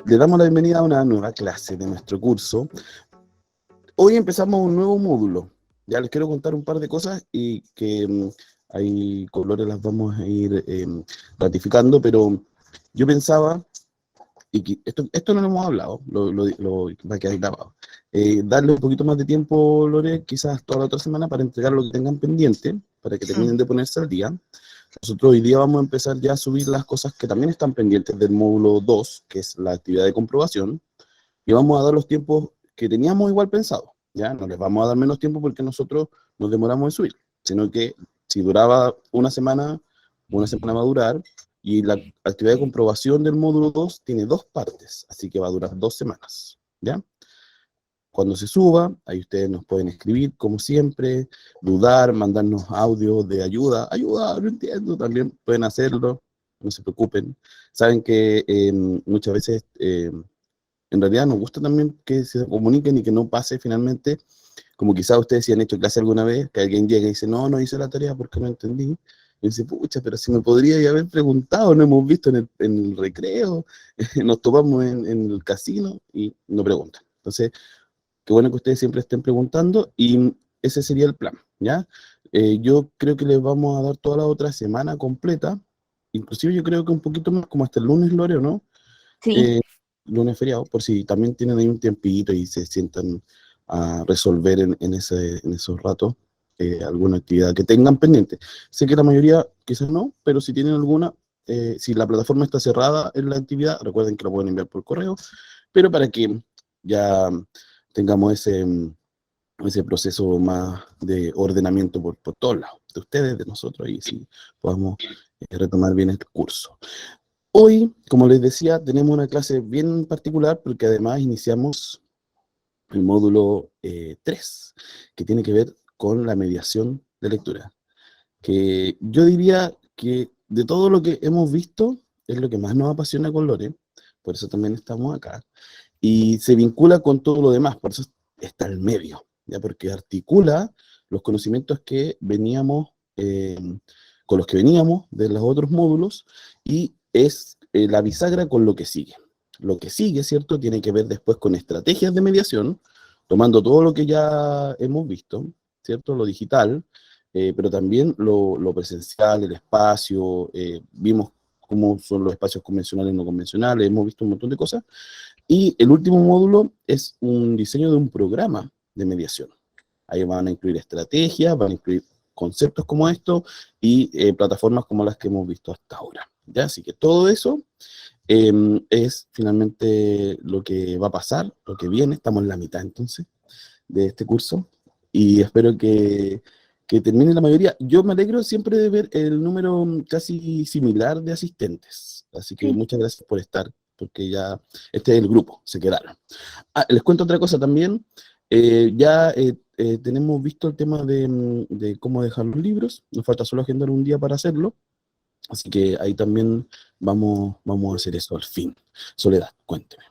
Le damos la bienvenida a una nueva clase de nuestro curso. Hoy empezamos un nuevo módulo. Ya les quiero contar un par de cosas y que ahí con Lore las vamos a ir ratificando, pero yo pensaba, y que esto no lo hemos hablado, lo va a quedar grabado, darle un poquito más de tiempo, Lore, quizás toda la otra semana para entregar lo que tengan pendiente, para que terminen de ponerse al día. Nosotros hoy día vamos a empezar ya a subir las cosas que también están pendientes del módulo 2, que es la actividad de comprobación, y vamos a dar los tiempos que teníamos igual pensado, ¿ya? No les vamos a dar menos tiempo porque nosotros nos demoramos en subir, sino que si duraba una semana va a durar, y la actividad de comprobación del módulo 2 tiene 2 partes, así que va a durar 2 semanas, ¿ya? Cuando se suba, ahí ustedes nos pueden escribir, como siempre, dudar, mandarnos audios de ayuda, no entiendo, también pueden hacerlo, no se preocupen. Saben que muchas veces, en realidad nos gusta también que se comuniquen y que no pase finalmente, como quizás ustedes si han hecho clase alguna vez, que alguien llega y dice, no hice la tarea porque no entendí. Y dice, pucha, pero si me podría haber preguntado, no hemos visto en el recreo, nos topamos en el casino y no preguntan. Entonces, qué bueno que ustedes siempre estén preguntando y ese sería el plan, ¿ya? Yo creo que les vamos a dar toda la otra semana completa, inclusive yo creo que un poquito más, como hasta el lunes, Lore, ¿o no? Sí. Lunes feriado, por si también tienen ahí un tiempito y se sientan a resolver en esos ratos alguna actividad que tengan pendiente. Sé que la mayoría quizás no, pero si tienen alguna, si la plataforma está cerrada en la actividad, recuerden que lo pueden enviar por correo, pero para que ya tengamos ese proceso más de ordenamiento por todos lados, de ustedes, de nosotros, y si podamos retomar bien el curso. Hoy, como les decía, tenemos una clase bien particular porque además iniciamos el módulo 3, que tiene que ver con la mediación de lectura, que yo diría que de todo lo que hemos visto es lo que más nos apasiona con Lore, por eso también estamos acá, y se vincula con todo lo demás, por eso está el medio, ¿ya? Porque articula los conocimientos que veníamos, con los que veníamos de los otros módulos, y es la bisagra con lo que sigue. Lo que sigue, ¿cierto?, tiene que ver después con estrategias de mediación, tomando todo lo que ya hemos visto, ¿cierto?, lo digital, pero también lo presencial, el espacio, vimos cómo son los espacios convencionales y no convencionales, hemos visto un montón de cosas, y el último módulo es un diseño de un programa de mediación. Ahí van a incluir estrategias, van a incluir conceptos como estos y plataformas como las que hemos visto hasta ahora, ¿ya? Así que todo eso es finalmente lo que va a pasar, lo que viene. Estamos en la mitad entonces de este curso y espero que termine la mayoría. Yo me alegro siempre de ver el número casi similar de asistentes, así que Sí. muchas gracias por estar, porque ya este es el grupo, se quedaron. Les cuento otra cosa también. Ya tenemos visto el tema de cómo dejar los libros, nos falta solo agendar un día para hacerlo, así que ahí también vamos a hacer eso al fin. Soledad, cuénteme.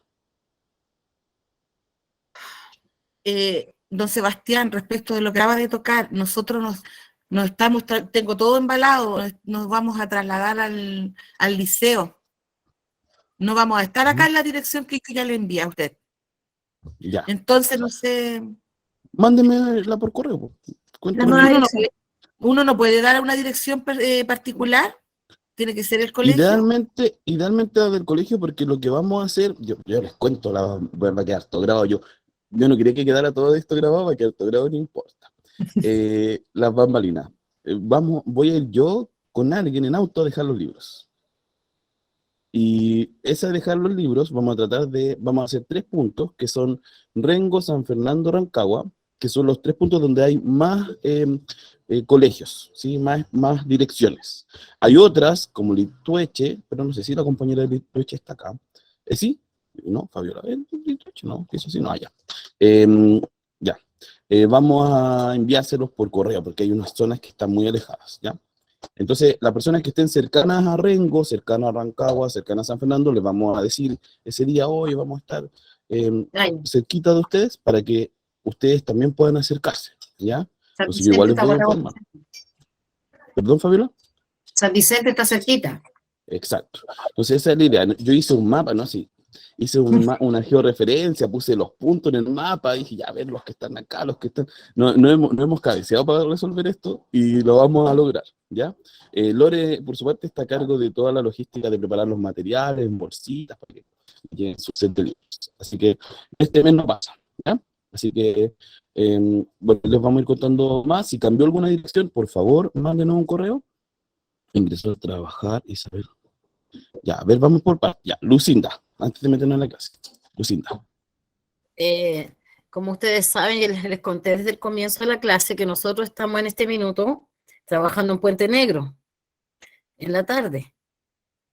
Don Sebastián, respecto de lo que acaba de tocar, nosotros nos estamos, tengo todo embalado, nos vamos a trasladar al liceo. No vamos a estar acá en la dirección que yo ya le envié a usted. Ya. Entonces, no sé. Mándemela por correo, po. La Cuénteme. nueva dirección. Uno no puede dar una dirección particular, tiene que ser el colegio. Idealmente la del colegio, porque lo que vamos a hacer, yo les cuento, va a quedar todo grabado. Yo no quería que quedara todo esto grabado, va a quedar todo grabado, no importa. Las bambalinas. Voy a ir yo con alguien en auto a dejar los libros. Y esa de dejar los libros, vamos a hacer 3 puntos, que son Rengo, San Fernando, Rancagua, que son los 3 puntos donde hay más colegios, ¿sí? Más direcciones. Hay otras, como Litueche, pero no sé si la compañera de Litueche está acá. ¿Sí? ¿No? Fabiola, Litueche, no, eso sí, no haya. Ya. Vamos a enviárselos por correo, porque hay unas zonas que están muy alejadas, ¿ya? Entonces, las personas que estén cercanas a Rengo, cercanas a Rancagua, cercanas a San Fernando, les vamos a decir ese día, hoy vamos a estar Ay, cerquita de ustedes para que ustedes también puedan acercarse, ¿ya? San Entonces, yo igual Vicente les está voy a por informar. ¿Perdón, Fabiola? San Vicente está cerquita. Exacto. Entonces, esa es la idea. Yo hice un mapa, ¿no? Así, hice una georreferencia, puse los puntos en el mapa, dije, ya, a ver, los que están acá, los que están... No hemos cabeceado para resolver esto y lo vamos a lograr, ¿ya? Lore, por su parte, está a cargo de toda la logística de preparar los materiales en bolsitas para que lleguen sus set de libros. Así que este mes no pasa, ¿ya? Así que, bueno, les vamos a ir contando más. Si cambió alguna dirección, por favor, mándenos un correo. Ingresó a trabajar, Isabel. Ya, a ver, vamos por partes. Ya, Lucinda, antes de meternos en la clase. Lucinda. Como ustedes saben, ya les conté desde el comienzo de la clase que nosotros estamos en este minuto trabajando en Puente Negro en la tarde.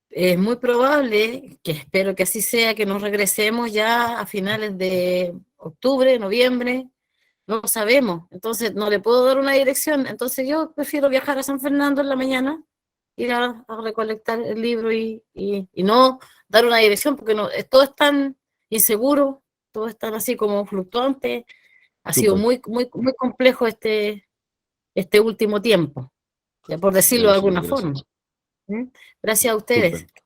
Es muy probable, que espero que así sea, que nos regresemos ya a finales de octubre, noviembre, no lo sabemos. Entonces no le puedo dar una dirección, entonces yo prefiero viajar a San Fernando en la mañana, ir a recolectar el libro y no dar una dirección, porque no, todo es tan inseguro, todo es tan así como fluctuante. Ha sido muy complejo este último tiempo, ya por decirlo de alguna forma. Gracias a ustedes. Super.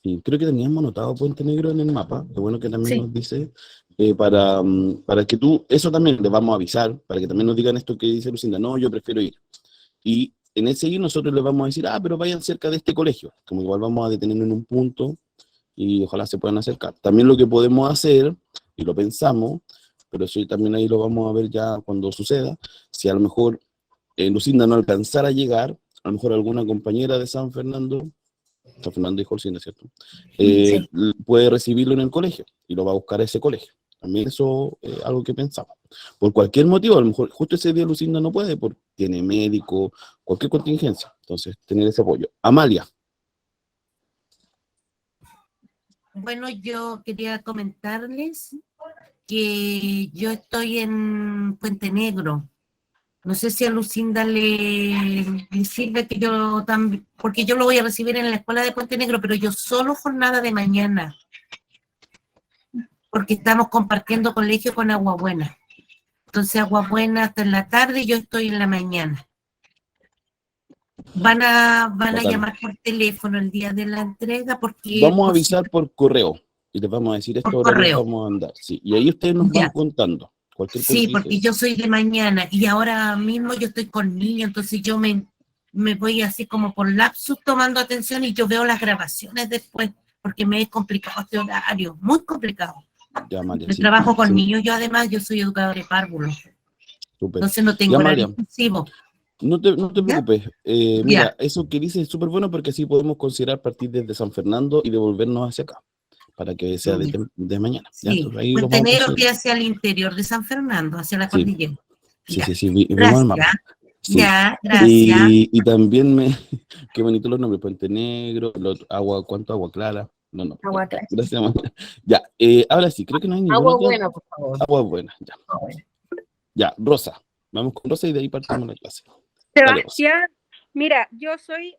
Sí, creo que teníamos anotado Puente Negro en el mapa, lo bueno que también nos dice, para que tú, eso también les vamos a avisar, para que también nos digan esto que dice Lucinda, no, yo prefiero ir. Y en ese ir nosotros les vamos a decir, pero vayan cerca de este colegio, como igual vamos a detenernos en un punto y ojalá se puedan acercar. También lo que podemos hacer, y lo pensamos, pero eso también ahí lo vamos a ver ya cuando suceda, si a lo mejor Lucinda no alcanzara a llegar, a lo mejor alguna compañera de San Fernando dijo Lucinda, ¿cierto? Puede recibirlo en el colegio y lo va a buscar a ese colegio. También eso es algo que pensamos. Por cualquier motivo, a lo mejor justo ese día Lucinda no puede porque tiene médico, cualquier contingencia. Entonces, tener ese apoyo. Amalia. Bueno, yo quería comentarles que yo estoy en Puente Negro. No sé si a Lucinda le sirve que yo también, porque yo lo voy a recibir en la escuela de Puente Negro, pero yo solo jornada de mañana, porque estamos compartiendo colegio con Agua Buena. Entonces Agua Buena hasta en la tarde y yo estoy en la mañana. Van a llamar por teléfono el día de la entrega porque... Vamos a avisar por correo y les vamos a decir esto ahora les vamos a andar. Sí, y ahí ustedes nos van contando. Sí, porque yo soy de mañana y ahora mismo yo estoy con niños, entonces yo me voy así como por lapsus tomando atención y yo veo las grabaciones después, porque me es complicado este horario, muy complicado. Ya, María, yo trabajo con niños, yo además yo soy educadora de párvulos, entonces no tengo horario intensivo. No te preocupes, mira, eso que dices es súper bueno porque así podemos considerar partir desde San Fernando y devolvernos hacia acá, para que sea de mañana. Sí, Puente Negro que hacia el interior de San Fernando, hacia la cordillera. Sí, gracias. Sí. Ya, gracias. Y también qué bonito los nombres, Puente Negro, ¿cuánto? Agua Clara. No. Agua Clara. Gracias, María. Ya, ahora sí, creo que no hay ninguna. Agua Buena, por favor. Agua Buena, ya. Ya, Rosa. Vamos con Rosa y de ahí partimos la clase. Sebastián, mira, yo soy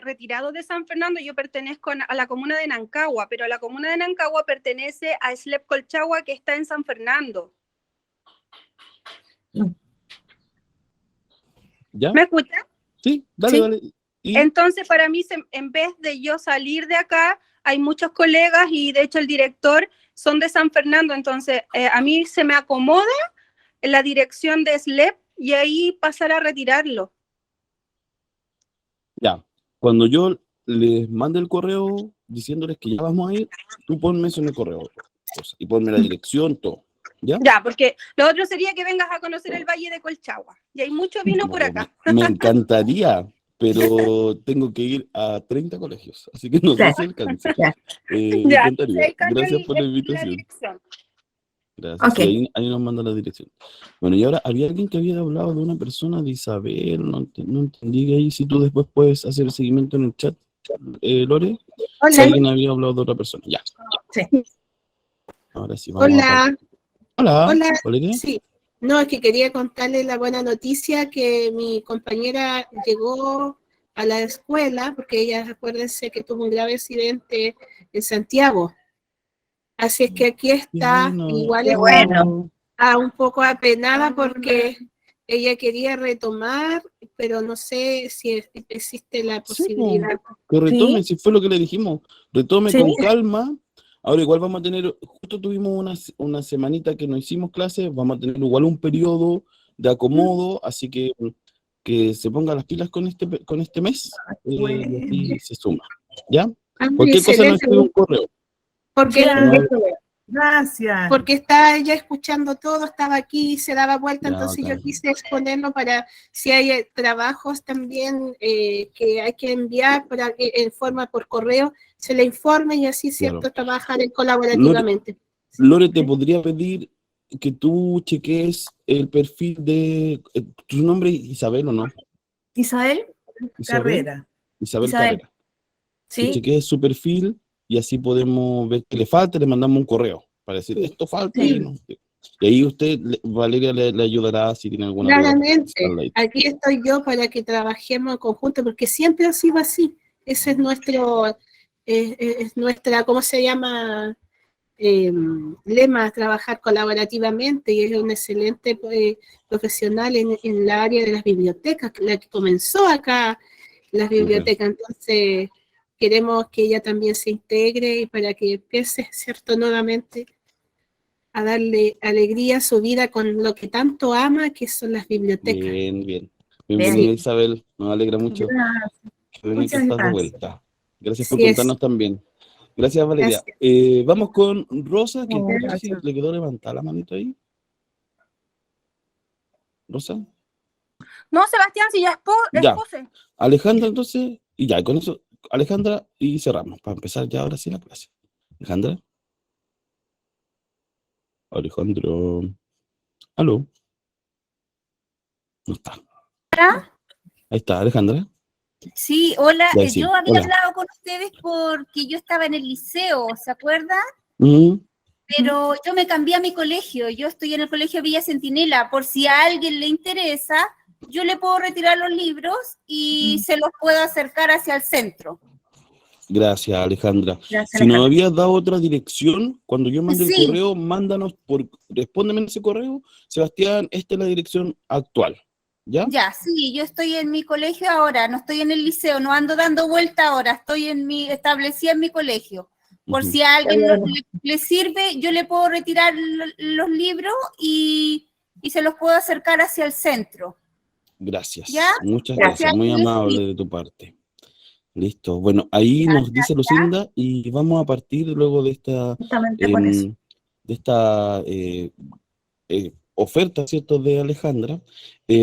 retirado de San Fernando, yo pertenezco a la comuna de Nancagua, pero la comuna de Nancagua pertenece a SLEP Colchagua, que está en San Fernando. ¿Ya? ¿Me escuchas? Sí, dale. ¿Y? Entonces, para mí, en vez de yo salir de acá, hay muchos colegas y de hecho el director son de San Fernando, entonces a mí se me acomoda en la dirección de SLEP y ahí pasar a retirarlo. Ya, cuando yo les mande el correo diciéndoles que ya vamos a ir, tú ponme eso en el correo y ponme la dirección, todo. ¿Ya? Ya, porque lo otro sería que vengas a conocer el Valle de Colchagua. Y hay mucho vino por acá. Me encantaría, pero tengo que ir a 30 colegios, así que no sé si alcance. Me encantaría. Gracias por la invitación. Gracias. Okay. Sí, ahí nos manda la dirección. Bueno, y ahora había alguien que había hablado de una persona de Isabel, no entendí ahí si tú después puedes hacer el seguimiento en el chat, Lore. Hola. Si alguien había hablado de otra persona, ya. Sí. Ahora sí, vamos Hola. Hola. Sí. No, es que quería contarle la buena noticia que mi compañera llegó a la escuela, porque ella, acuérdense que tuvo un grave accidente en Santiago. Así es que aquí está, igual es un poco apenada porque ella quería retomar, pero no sé si existe la posibilidad. Que retome, si fue lo que le dijimos, retome con calma, Ahora igual vamos a tener, justo tuvimos una semanita que no hicimos clases, vamos a tener igual un periodo de acomodo, así que se ponga las pilas con este mes, y así se suma, ¿ya? Ah, Cualquier cosa nos excelente, escribe un correo. porque, Ya, No hay- gracias. porque está ella escuchando todo, estaba aquí, se daba vuelta, Ya, entonces yo bacán. quise exponerlo para si hay trabajos también que hay que enviar para que en forma por correo se le informe y así, Claro. ¿cierto? Trabajar colaborativamente. Lore, te podría pedir que tú cheques el perfil de tu nombre, Isabel, ¿o no? Isabel Isabel, Carrera. Isabel Isabel, Carrera. Que ¿sí? cheques su perfil y así podemos ver qué le falta, le mandamos un correo para decir esto falta Sí. y no. Y ahí usted, Valeria, le ayudará si tiene alguna duda. Claramente, aquí estoy yo para que trabajemos en conjunto, porque siempre ha sido así. Ese es nuestra, ¿cómo se llama? Lema, trabajar colaborativamente, y es un excelente profesional en la área de las bibliotecas, la que comenzó acá las bibliotecas. Entonces queremos que ella también se integre y para que empiece, ¿cierto?, nuevamente a darle alegría a su vida con lo que tanto ama, que son las bibliotecas. Bien, bien. Bienvenida, Isabel. Nos alegra mucho que venga, que Muchas estás de gracias. vuelta. Gracias por Así es. contarnos también. Gracias, Valeria. Gracias. Vamos con Rosa, que no sé si Gracias. le quedó levantada la manito ahí. Rosa. No, Sebastián, si ya Ya. expuse. Alejandra, entonces, y ya, con eso, Alejandra, y cerramos, para empezar ya ahora sí la clase. Alejandra. Alejandro. Aló. No está. Ahí está, Alejandra. Sí, hola, Ya, sí, yo había hola. hablado con ustedes porque yo estaba en el liceo, ¿se acuerdan? Mm, Pero yo me cambié a mi colegio, yo estoy en el colegio Villa Centinela, por si a alguien le interesa, yo le puedo retirar los libros y se los puedo acercar hacia el centro. Gracias, Alejandra. Gracias, Si nos Alejandra. habías dado otra dirección, cuando yo mande el Sí. correo, respóndeme en ese correo, Sebastián, esta es la dirección actual. ¿Ya? Ya, sí, yo estoy en mi colegio ahora, no estoy en el liceo, no ando dando vuelta ahora, estoy establecida en mi colegio. Por Ujú. si a alguien le sirve, yo le puedo retirar los libros y se los puedo acercar hacia el centro. Gracias. ¿Ya? Muchas Gracias. gracias. Muy amable de tu parte. Listo. Bueno, ahí nos dice Lucinda y vamos a partir luego de esta, Justamente con eso. oferta, ¿cierto?, de Alejandra.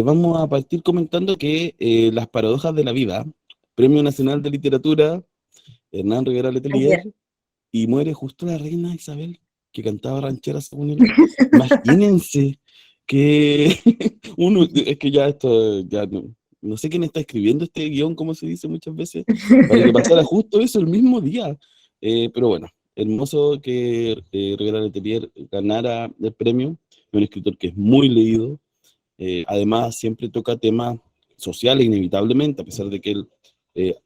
Vamos a partir comentando que Las paradojas de la vida, Premio Nacional de Literatura, Hernán Rivera Letelier, y muere justo la reina Isabel, que cantaba rancheras según él. Imagínense que es que ya esto, ya no sé quién está escribiendo este guión, como se dice muchas veces, para que pasara justo eso el mismo día. Pero bueno, hermoso que Rivera Letelier ganara el premio, es un escritor que es muy leído, además siempre toca temas sociales inevitablemente, a pesar de que él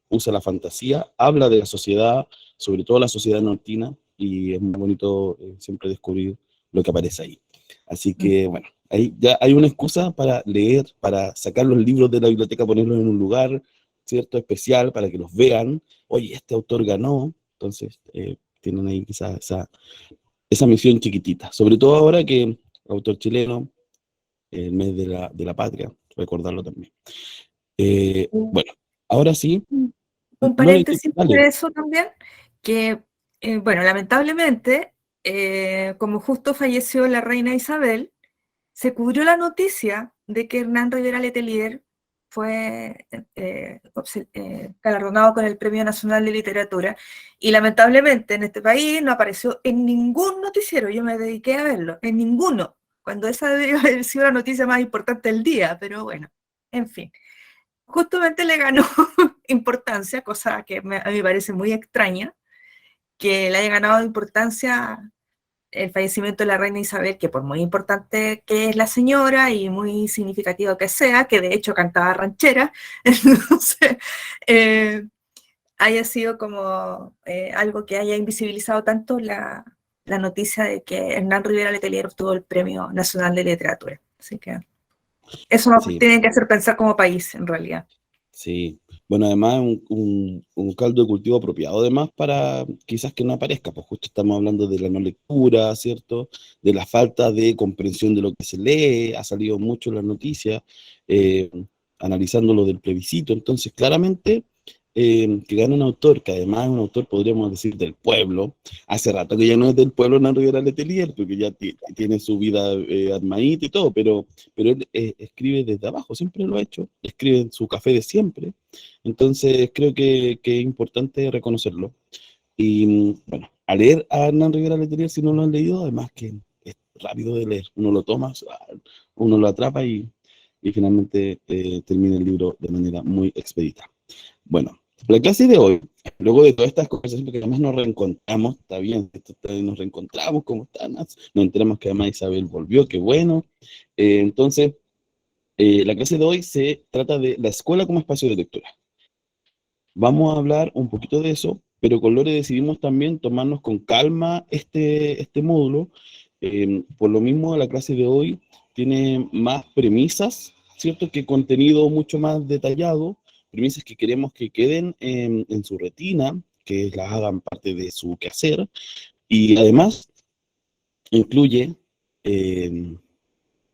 usa la fantasía, habla de la sociedad, sobre todo la sociedad nortina, y es muy bonito siempre descubrir lo que aparece ahí. Así que, bueno, ahí ya hay una excusa para leer, para sacar los libros de la biblioteca, ponerlos en un lugar, ¿cierto?, especial, para que los vean. Oye, este autor ganó, entonces tienen ahí quizás esa misión chiquitita, sobre todo ahora que autor chileno, el mes de la patria, recordarlo también. Bueno, ahora sí. Un Lore, paréntesis dale. de eso también, que, bueno, lamentablemente, como justo falleció la reina Isabel, se cubrió la noticia de que Hernán Rivera Letelier fue galardonado con el Premio Nacional de Literatura, y lamentablemente en este país no apareció en ningún noticiero. Yo me dediqué a verlo, en ninguno, cuando esa debió haber sido la noticia más importante del día, pero bueno, en fin. Justamente le ganó importancia, cosa que a mí me parece muy extraña, que le haya ganado importancia el fallecimiento de la reina Isabel, que por muy importante que es la señora y muy significativo que sea, que de hecho cantaba ranchera, entonces haya sido como algo que haya invisibilizado tanto la noticia de que Hernán Rivera Letelier obtuvo el Premio Nacional de Literatura. Así que eso nos Sí. tiene que hacer pensar como país, en realidad. Sí, Bueno, además un caldo de cultivo apropiado, además para quizás que no aparezca, pues justo estamos hablando de la no lectura, ¿cierto? De la falta de comprensión de lo que se lee, ha salido mucho en las noticias, eh, analizando lo del plebiscito, entonces claramente que gane un autor, que además es un autor, podríamos decir, del pueblo, hace rato que ya no es del pueblo Hernán Rivera Letelier, porque ya tiene su vida armadita y todo, pero él escribe desde abajo, siempre lo ha hecho, escribe en su café de siempre, entonces creo que es importante reconocerlo. Y bueno, a leer a Hernán Rivera Letelier, si no lo han leído, además que es rápido de leer, uno lo toma, uno lo atrapa y finalmente termina el libro de manera muy expedita. Bueno, la clase de hoy, luego de todas estas conversaciones, porque además nos reencontramos, está bien, nos reencontramos, ¿cómo están? Nos enteramos que además Isabel volvió, qué bueno. Entonces, la clase de hoy se trata de la escuela como espacio de lectura. Vamos a hablar un poquito de eso, pero con Lore decidimos también tomarnos con calma este módulo. Por lo mismo, la clase de hoy tiene más premisas, ¿cierto? Que contenido mucho más detallado, premisas que queremos que queden en su retina, que las hagan parte de su quehacer, y además incluye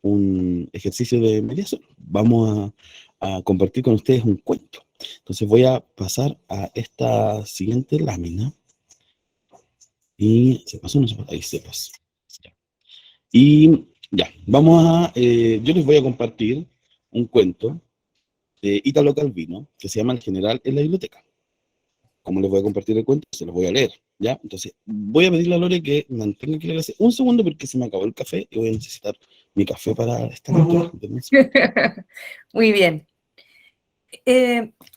un ejercicio de mediación. Vamos a compartir con ustedes un cuento. Entonces voy a pasar a esta siguiente lámina. Y se pasó, no se pasó, ahí se pasó. Y ya, yo les voy a compartir un cuento de Italo Calvino que se llama El general en la biblioteca. Como les voy a compartir el cuento, se los voy a leer, ¿ya? Entonces, voy a pedirle a Lore que mantenga aquí la clase un segundo porque se me acabó el café y voy a necesitar mi café para esta lectura. Muy bien.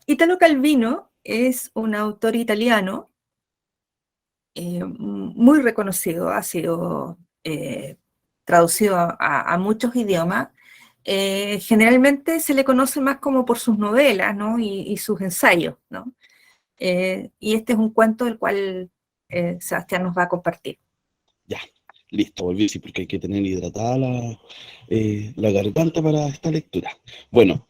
Italo Calvino es un autor italiano muy reconocido, ha sido traducido a muchos idiomas. Generalmente se le conoce más como por sus novelas, ¿no? y sus ensayos, ¿no? Y este es un cuento del cual Sebastián nos va a compartir. Ya, listo, volví, sí, porque hay que tener hidratada la garganta para esta lectura. Bueno,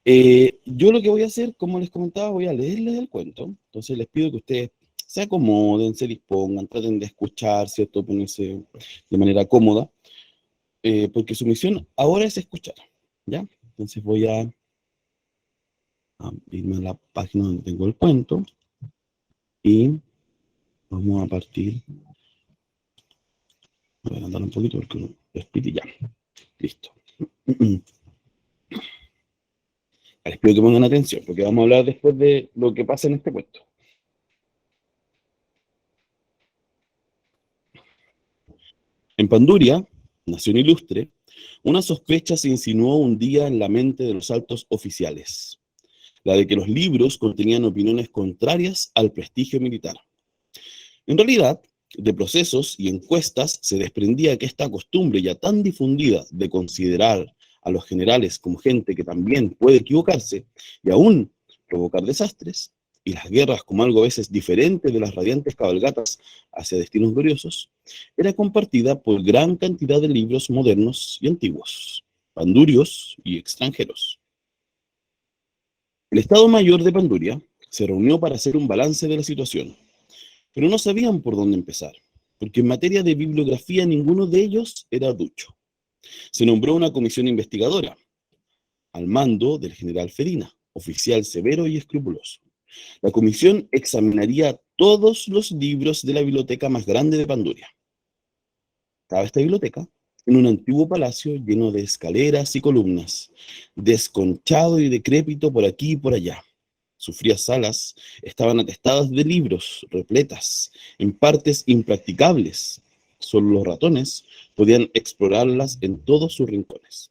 yo lo que voy a hacer, como les comentaba, voy a leerles el cuento. Entonces les pido que ustedes se acomoden, se dispongan, traten de escuchar, ¿cierto? Ponerse de manera cómoda, porque su misión ahora es escuchar, ¿ya? Entonces voy a irme a la página donde tengo el cuento y vamos a partir. Voy a adelantar un poquito porque no respire ya. Listo. Les pido que pongan atención porque vamos a hablar después de lo que pasa en este cuento. En Panduria, nación ilustre, una sospecha se insinuó un día en la mente de los altos oficiales, la de que los libros contenían opiniones contrarias al prestigio militar. En realidad, de procesos y encuestas se desprendía que esta costumbre ya tan difundida de considerar a los generales como gente que también puede equivocarse y aún provocar desastres, y las guerras como algo a veces diferente de las radiantes cabalgatas hacia destinos gloriosos, era compartida por gran cantidad de libros modernos y antiguos, pandurios y extranjeros. El Estado Mayor de Panduria se reunió para hacer un balance de la situación, pero no sabían por dónde empezar, porque en materia de bibliografía ninguno de ellos era ducho. Se nombró una comisión investigadora, al mando del general Ferina, oficial severo y escrupuloso. La comisión examinaría todos los libros de la biblioteca más grande de Panduria. Estaba esta biblioteca en un antiguo palacio lleno de escaleras y columnas, desconchado y decrépito por aquí y por allá. Sus frías salas estaban atestadas de libros, repletas, en partes impracticables. Solo los ratones podían explorarlas en todos sus rincones.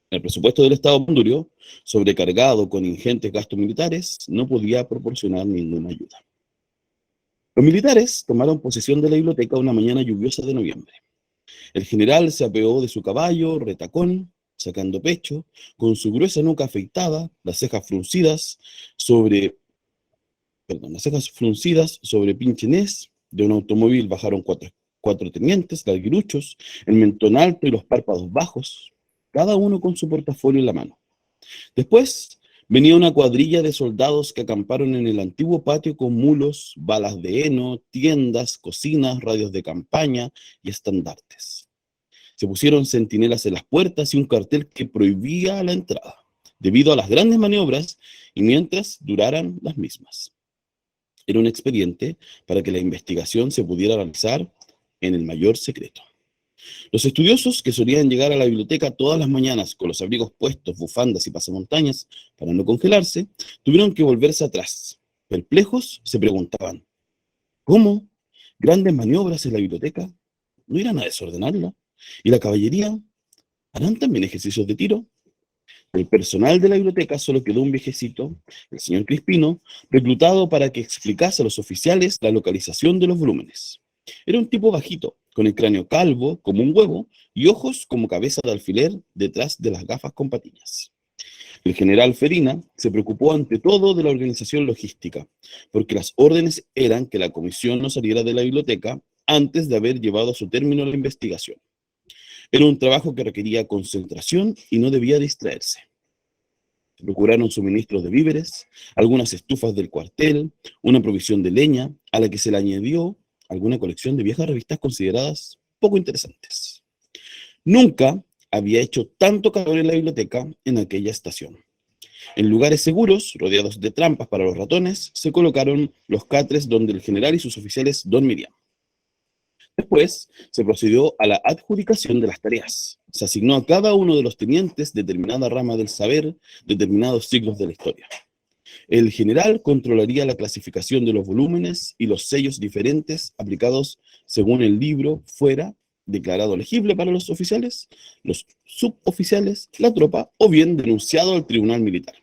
El presupuesto del Estado pandurio, sobrecargado con ingentes gastos militares, no podía proporcionar ninguna ayuda. Los militares tomaron posesión de la biblioteca una mañana lluviosa de noviembre. El general se apeó de su caballo, retacón, sacando pecho, con su gruesa nuca afeitada, las cejas fruncidas sobre pinche-nez. De un automóvil bajaron cuatro tenientes, larguiruchos, el mentón alto y los párpados bajos, cada uno con su portafolio en la mano. Después Venía una cuadrilla de soldados que acamparon en el antiguo patio con mulos, balas de heno, tiendas, cocinas, radios de campaña y estandartes. Se pusieron centinelas en las puertas y un cartel que prohibía la entrada, debido a las grandes maniobras y mientras duraran las mismas. Era un expediente para que la investigación se pudiera realizar en el mayor secreto. Los estudiosos, que solían llegar a la biblioteca todas las mañanas con los abrigos puestos, bufandas y pasamontañas para no congelarse, tuvieron que volverse atrás. Perplejos, se preguntaban, ¿cómo? ¿Grandes maniobras en la biblioteca? ¿No irán a desordenarla? ¿Y la caballería? ¿Harán también ejercicios de tiro? Del personal de la biblioteca solo quedó un viejecito, el señor Crispino, reclutado para que explicase a los oficiales la localización de los volúmenes. Era un tipo bajito, con el cráneo calvo como un huevo y ojos como cabeza de alfiler detrás de las gafas con patillas. El general Ferina se preocupó ante todo de la organización logística, porque las órdenes eran que la comisión no saliera de la biblioteca antes de haber llevado a su término la investigación. Era un trabajo que requería concentración y no debía distraerse. Se procuraron suministros de víveres, algunas estufas del cuartel, una provisión de leña, a la que se le añadió alguna colección de viejas revistas consideradas poco interesantes. Nunca había hecho tanto calor en la biblioteca en aquella estación. En lugares seguros, rodeados de trampas para los ratones, se colocaron los catres donde el general y sus oficiales dormirían. Después se procedió a la adjudicación de las tareas. Se asignó a cada uno de los tenientes determinada rama del saber, determinados siglos de la historia. El general controlaría la clasificación de los volúmenes y los sellos diferentes aplicados según el libro fuera declarado legible para los oficiales, los suboficiales, la tropa o bien denunciado al tribunal militar.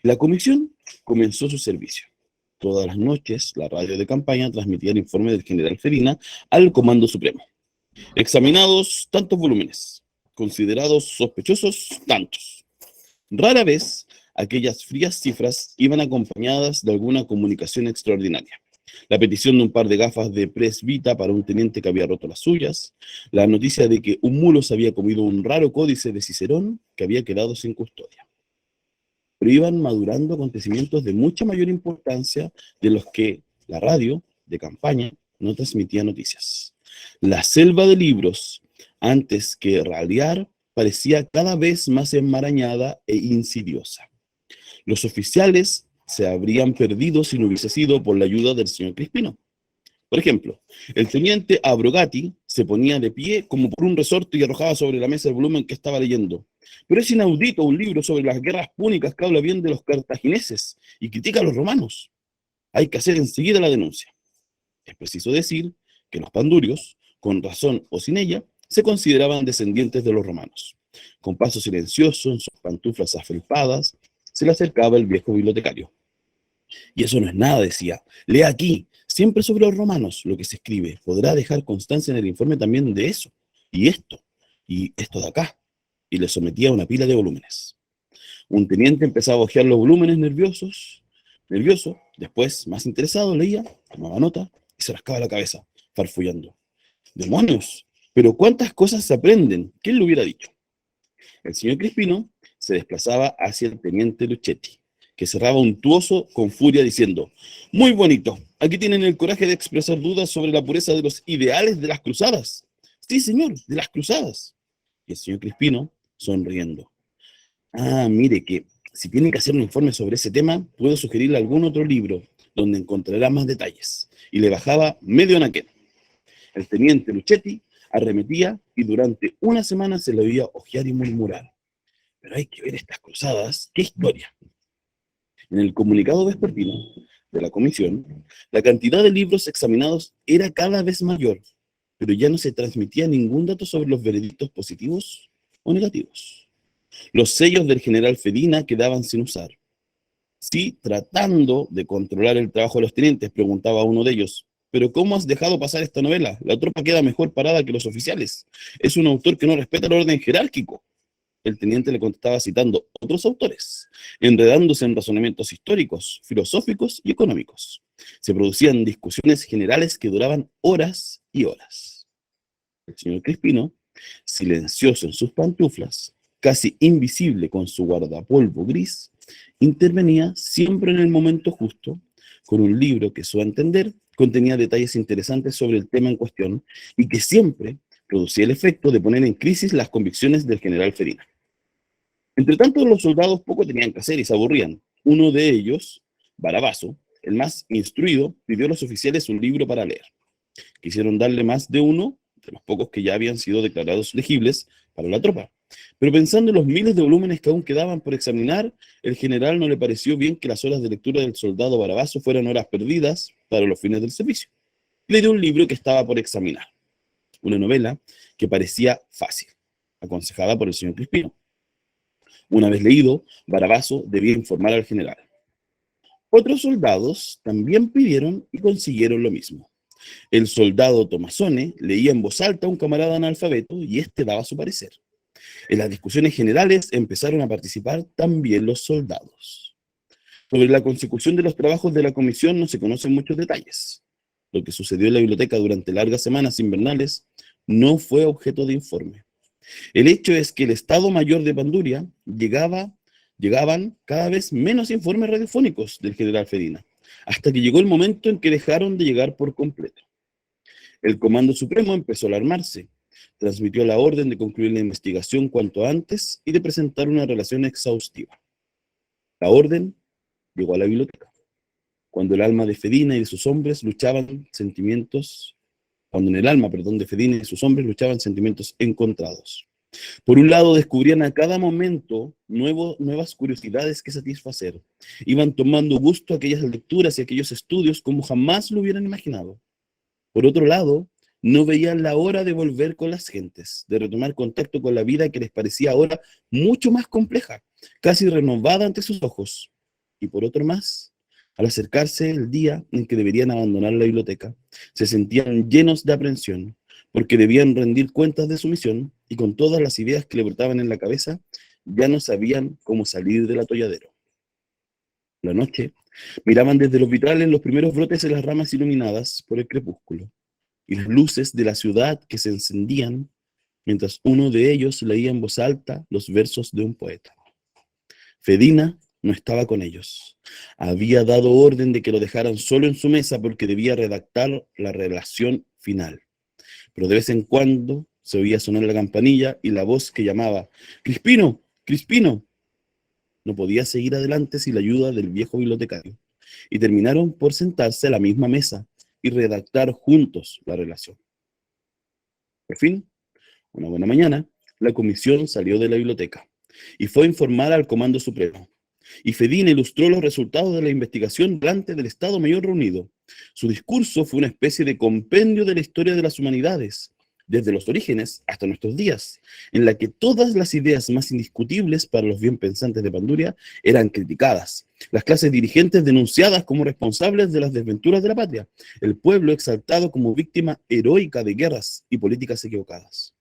La comisión comenzó su servicio. Todas las noches, la radio de campaña transmitía el informe del general Ferina al Comando Supremo. Examinados tantos volúmenes, considerados sospechosos tantos. Rara vez, aquellas frías cifras iban acompañadas de alguna comunicación extraordinaria. La petición de un par de gafas de presbita para un teniente que había roto las suyas, la noticia de que un mulo se había comido un raro códice de Cicerón que había quedado sin custodia. Pero iban madurando acontecimientos de mucha mayor importancia de los que la radio de campaña no transmitía noticias. La selva de libros, antes que radiar, parecía cada vez más enmarañada e insidiosa. Los oficiales se habrían perdido si no hubiese sido por la ayuda del señor Crispino. Por ejemplo, el teniente Abrogati se ponía de pie como por un resorte y arrojaba sobre la mesa el volumen que estaba leyendo. Pero es inaudito un libro sobre las guerras púnicas que habla bien de los cartagineses y critica a los romanos. Hay que hacer enseguida la denuncia. Es preciso decir que los pandurios, con razón o sin ella, se consideraban descendientes de los romanos. Con paso silencioso, en sus pantuflas afelpadas, se le acercaba el viejo bibliotecario. Y eso no es nada, decía. Lea aquí, siempre sobre los romanos, lo que se escribe. Podrá dejar constancia en el informe también de eso, y esto de acá. Y le sometía a una pila de volúmenes. Un teniente empezaba a hojear los volúmenes nervioso, después, más interesado, leía, tomaba nota y se rascaba la cabeza, farfullando. ¡Demonios! Pero ¿cuántas cosas se aprenden? ¿Quién lo hubiera dicho? El señor Crispino se desplazaba hacia el teniente Luchetti, que cerraba untuoso con furia diciendo: muy bonito, aquí tienen el coraje de expresar dudas sobre la pureza de los ideales de las cruzadas. Sí, señor, de las cruzadas. Y el señor Crispino, sonriendo: ah, mire que si tiene que hacer un informe sobre ese tema, puedo sugerirle algún otro libro donde encontrará más detalles. Y le bajaba medio anaquel. El teniente Luchetti arremetía y durante una semana se le oía hojear y murmurar: pero hay que ver estas cruzadas, ¡qué historia! En el comunicado vespertino de la comisión, la cantidad de libros examinados era cada vez mayor, pero ya no se transmitía ningún dato sobre los veredictos positivos o negativos. Los sellos del general Ferina quedaban sin usar. Sí, tratando de controlar el trabajo de los tenientes, preguntaba uno de ellos: ¿pero cómo has dejado pasar esta novela? La tropa queda mejor parada que los oficiales. Es un autor que no respeta el orden jerárquico. El teniente le contestaba citando otros autores, enredándose en razonamientos históricos, filosóficos y económicos. Se producían discusiones generales que duraban horas y horas. El señor Crispino, silencioso en sus pantuflas, casi invisible con su guardapolvo gris, intervenía siempre en el momento justo, con un libro que, a su entender, contenía detalles interesantes sobre el tema en cuestión y que siempre producía el efecto de poner en crisis las convicciones del general Fedina. Entre tanto, los soldados poco tenían que hacer y se aburrían. Uno de ellos, Barabazo, el más instruido, pidió a los oficiales un libro para leer. Quisieron darle más de uno, de los pocos que ya habían sido declarados legibles para la tropa. Pero pensando en los miles de volúmenes que aún quedaban por examinar, el general no le pareció bien que las horas de lectura del soldado Barabazo fueran horas perdidas para los fines del servicio. Le dio un libro que estaba por examinar, una novela que parecía fácil, aconsejada por el señor Crispino. Una vez leído, Barabazo debía informar al general. Otros soldados también pidieron y consiguieron lo mismo. El soldado Tommasone leía en voz alta a un camarada analfabeto y este daba su parecer. En las discusiones generales empezaron a participar también los soldados. Sobre la consecución de los trabajos de la comisión no se conocen muchos detalles. Lo que sucedió en la biblioteca durante largas semanas invernales no fue objeto de informe. El hecho es que el Estado Mayor de Panduria llegaban cada vez menos informes radiofónicos del general Fedina, hasta que llegó el momento en que dejaron de llegar por completo. El Comando Supremo empezó a alarmarse, transmitió la orden de concluir la investigación cuanto antes y de presentar una relación exhaustiva. La orden llegó a la biblioteca, cuando el alma de Fedina y de sus hombres luchaban sentimientos encontrados. Por un lado, descubrían a cada momento nuevas curiosidades que satisfacer. Iban tomando gusto a aquellas lecturas y aquellos estudios como jamás lo hubieran imaginado. Por otro lado, no veían la hora de volver con las gentes, de retomar contacto con la vida que les parecía ahora mucho más compleja, casi renovada ante sus ojos. Y por otro más, al acercarse el día en que deberían abandonar la biblioteca, se sentían llenos de aprensión, porque debían rendir cuentas de su misión, y con todas las ideas que le brotaban en la cabeza, ya no sabían cómo salir del atolladero. La noche, miraban desde los vitrales los primeros brotes en las ramas iluminadas por el crepúsculo, y las luces de la ciudad que se encendían, mientras uno de ellos leía en voz alta los versos de un poeta. Fedina no estaba con ellos. Había dado orden de que lo dejaran solo en su mesa porque debía redactar la relación final. Pero de vez en cuando se oía sonar la campanilla y la voz que llamaba: «¡Crispino! ¡Crispino!». No podía seguir adelante sin la ayuda del viejo bibliotecario, y terminaron por sentarse a la misma mesa y redactar juntos la relación. Por fin, una buena mañana, la comisión salió de la biblioteca y fue a informar al Comando Supremo. Y Fedina ilustró los resultados de la investigación delante del Estado Mayor reunido. Su discurso fue una especie de compendio de la historia de las humanidades, desde los orígenes hasta nuestros días, en la que todas las ideas más indiscutibles para los bien pensantes de Panduria eran criticadas, las clases dirigentes denunciadas como responsables de las desventuras de la patria, el pueblo exaltado como víctima heroica de guerras y políticas equivocadas.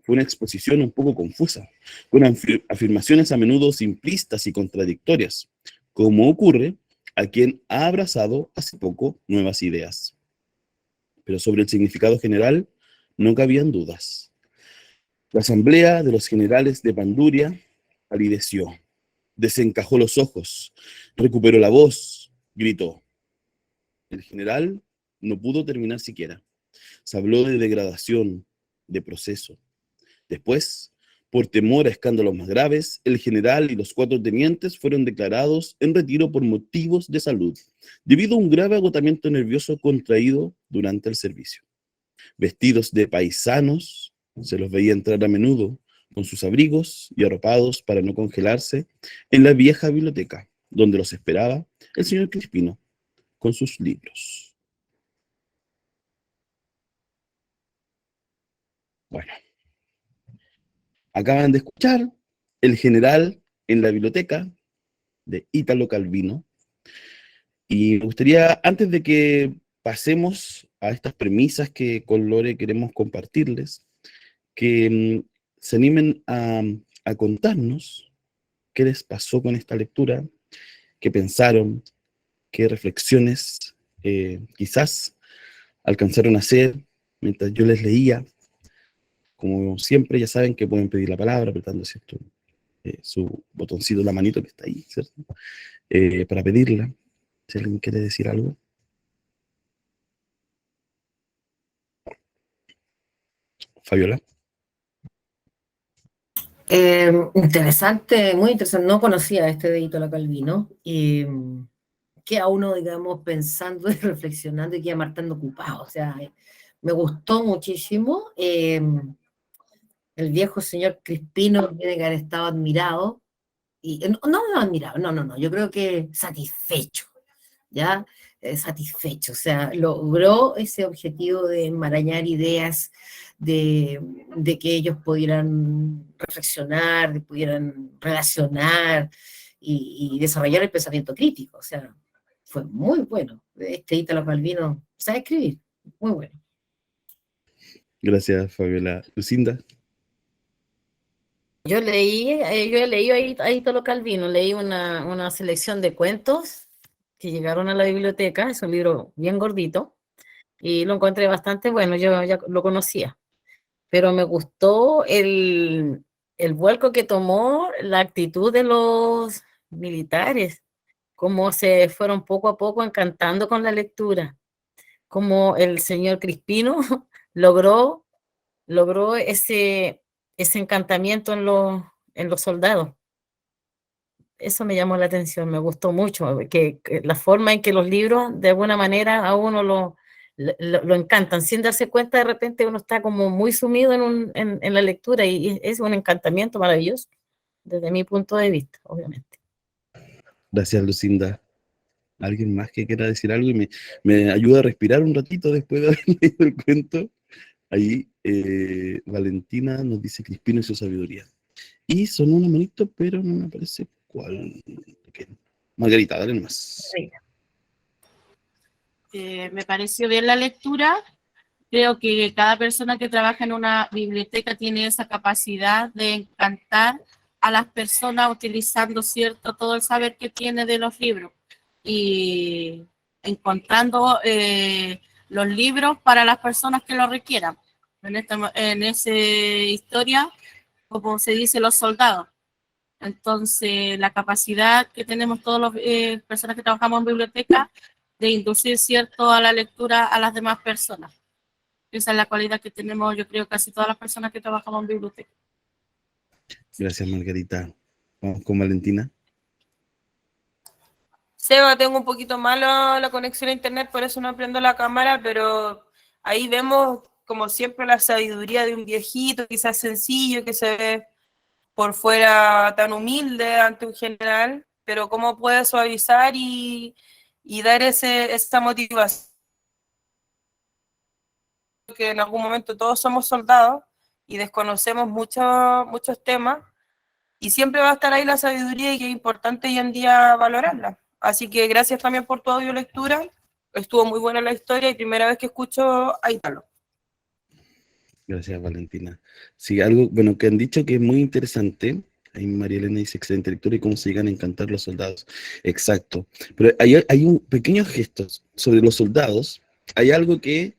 Fue una exposición un poco confusa, con afirmaciones a menudo simplistas y contradictorias, como ocurre a quien ha abrazado hace poco nuevas ideas. Pero sobre el significado general no cabían dudas. La asamblea de los generales de Panduria palideció, desencajó los ojos, recuperó la voz, gritó. El general no pudo terminar siquiera. Se habló de degradación, de proceso. Después, por temor a escándalos más graves, el general y los 4 tenientes fueron declarados en retiro por motivos de salud, debido a un grave agotamiento nervioso contraído durante el servicio. Vestidos de paisanos, se los veía entrar a menudo con sus abrigos y arropados para no congelarse en la vieja biblioteca, donde los esperaba el señor Crispino con sus libros. Bueno. Acaban de escuchar El general en la biblioteca, de Ítalo Calvino. Y me gustaría, antes de que pasemos a estas premisas que con Lore queremos compartirles, que se animen a contarnos qué les pasó con esta lectura, qué pensaron, qué reflexiones quizás alcanzaron a hacer mientras yo les leía. Como siempre, ya saben que pueden pedir la palabra apretando, ¿cierto?, su botoncito, la manito que está ahí, ¿cierto? Para pedirla, si alguien quiere decir algo. Fabiola. Interesante, muy interesante. No conocía este de Italo Calvino. Y queda uno, digamos, pensando y reflexionando y queda marcando ocupado. O sea, me gustó muchísimo. El viejo señor Crispino tiene que haber estado admirado. Y, no admirado, no. Yo creo que satisfecho, ¿ya? Satisfecho. O sea, logró ese objetivo de enmarañar ideas, de que ellos pudieran reflexionar, de pudieran relacionar y desarrollar el pensamiento crítico. O sea, fue muy bueno. Este Italo Calvino sabe escribir, muy bueno. Gracias, Fabiola. Lucinda. Yo he leído a Italo Calvino, leí una selección de cuentos que llegaron a la biblioteca, es un libro bien gordito, y lo encontré bastante bueno, yo ya lo conocía, pero me gustó el vuelco que tomó la actitud de los militares, cómo se fueron poco a poco encantando con la lectura, cómo el señor Crispino logró ese encantamiento en los soldados. Eso me llamó la atención, me gustó mucho, que la forma en que los libros de alguna manera a uno lo encantan, sin darse cuenta de repente uno está como muy sumido en la lectura y es un encantamiento maravilloso, desde mi punto de vista, obviamente. Gracias, Lucinda. ¿Alguien más que quiera decir algo y me ayuda a respirar un ratito después de haber leído el cuento? Ahí Valentina nos dice Crispino y su sabiduría. Y sonó una manito, pero no me aparece cuál. Margarita, dale nomás. Me pareció bien la lectura. Creo que cada persona que trabaja en una biblioteca tiene esa capacidad de encantar a las personas utilizando todo el saber que tiene de los libros y encontrando los libros para las personas que lo requieran. En esa historia, como se dice, los soldados. Entonces, la capacidad que tenemos todas las personas que trabajamos en biblioteca de inducir, ¿cierto?, a la lectura a las demás personas. Esa es la cualidad que tenemos, yo creo, casi todas las personas que trabajamos en biblioteca. Gracias, Margarita. Vamos con Valentina. Seba, tengo un poquito malo la conexión a internet, por eso no prendo la cámara, pero ahí vemos, como siempre, la sabiduría de un viejito, quizás sencillo, que se ve por fuera tan humilde ante un general, pero cómo puede suavizar y dar esa motivación. Que en algún momento todos somos soldados y desconocemos muchos temas, y siempre va a estar ahí la sabiduría y que es importante hoy en día valorarla. Así que gracias también por tu audio lectura, estuvo muy buena la historia y primera vez que escucho a Italo. Gracias, Valentina. Sí, algo, bueno, que han dicho que es muy interesante. Ahí María Elena dice, excelente lectura y cómo se llegan a encantar los soldados. Exacto. Pero hay un pequeño gesto sobre los soldados. Hay algo que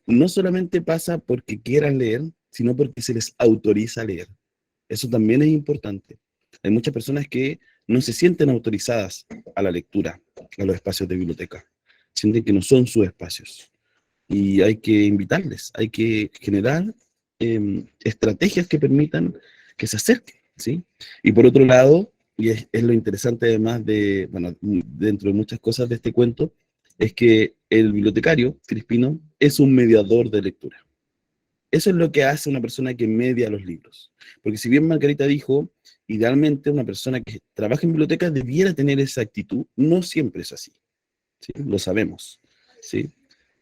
no solamente pasa porque quieran leer, sino porque se les autoriza a leer. Eso también es importante. Hay muchas personas que no se sienten autorizadas a la lectura, a los espacios de biblioteca. Sienten que no son sus espacios. Y hay que invitarles, hay que generar estrategias que permitan que se acerquen, ¿sí? Y por otro lado, y es lo interesante además de, bueno, dentro de muchas cosas de este cuento, es que el bibliotecario, Crispino, es un mediador de lectura. Eso es lo que hace una persona que media los libros. Porque si bien Margarita dijo, idealmente una persona que trabaja en biblioteca debiera tener esa actitud, no siempre es así, ¿sí? Lo sabemos, ¿sí?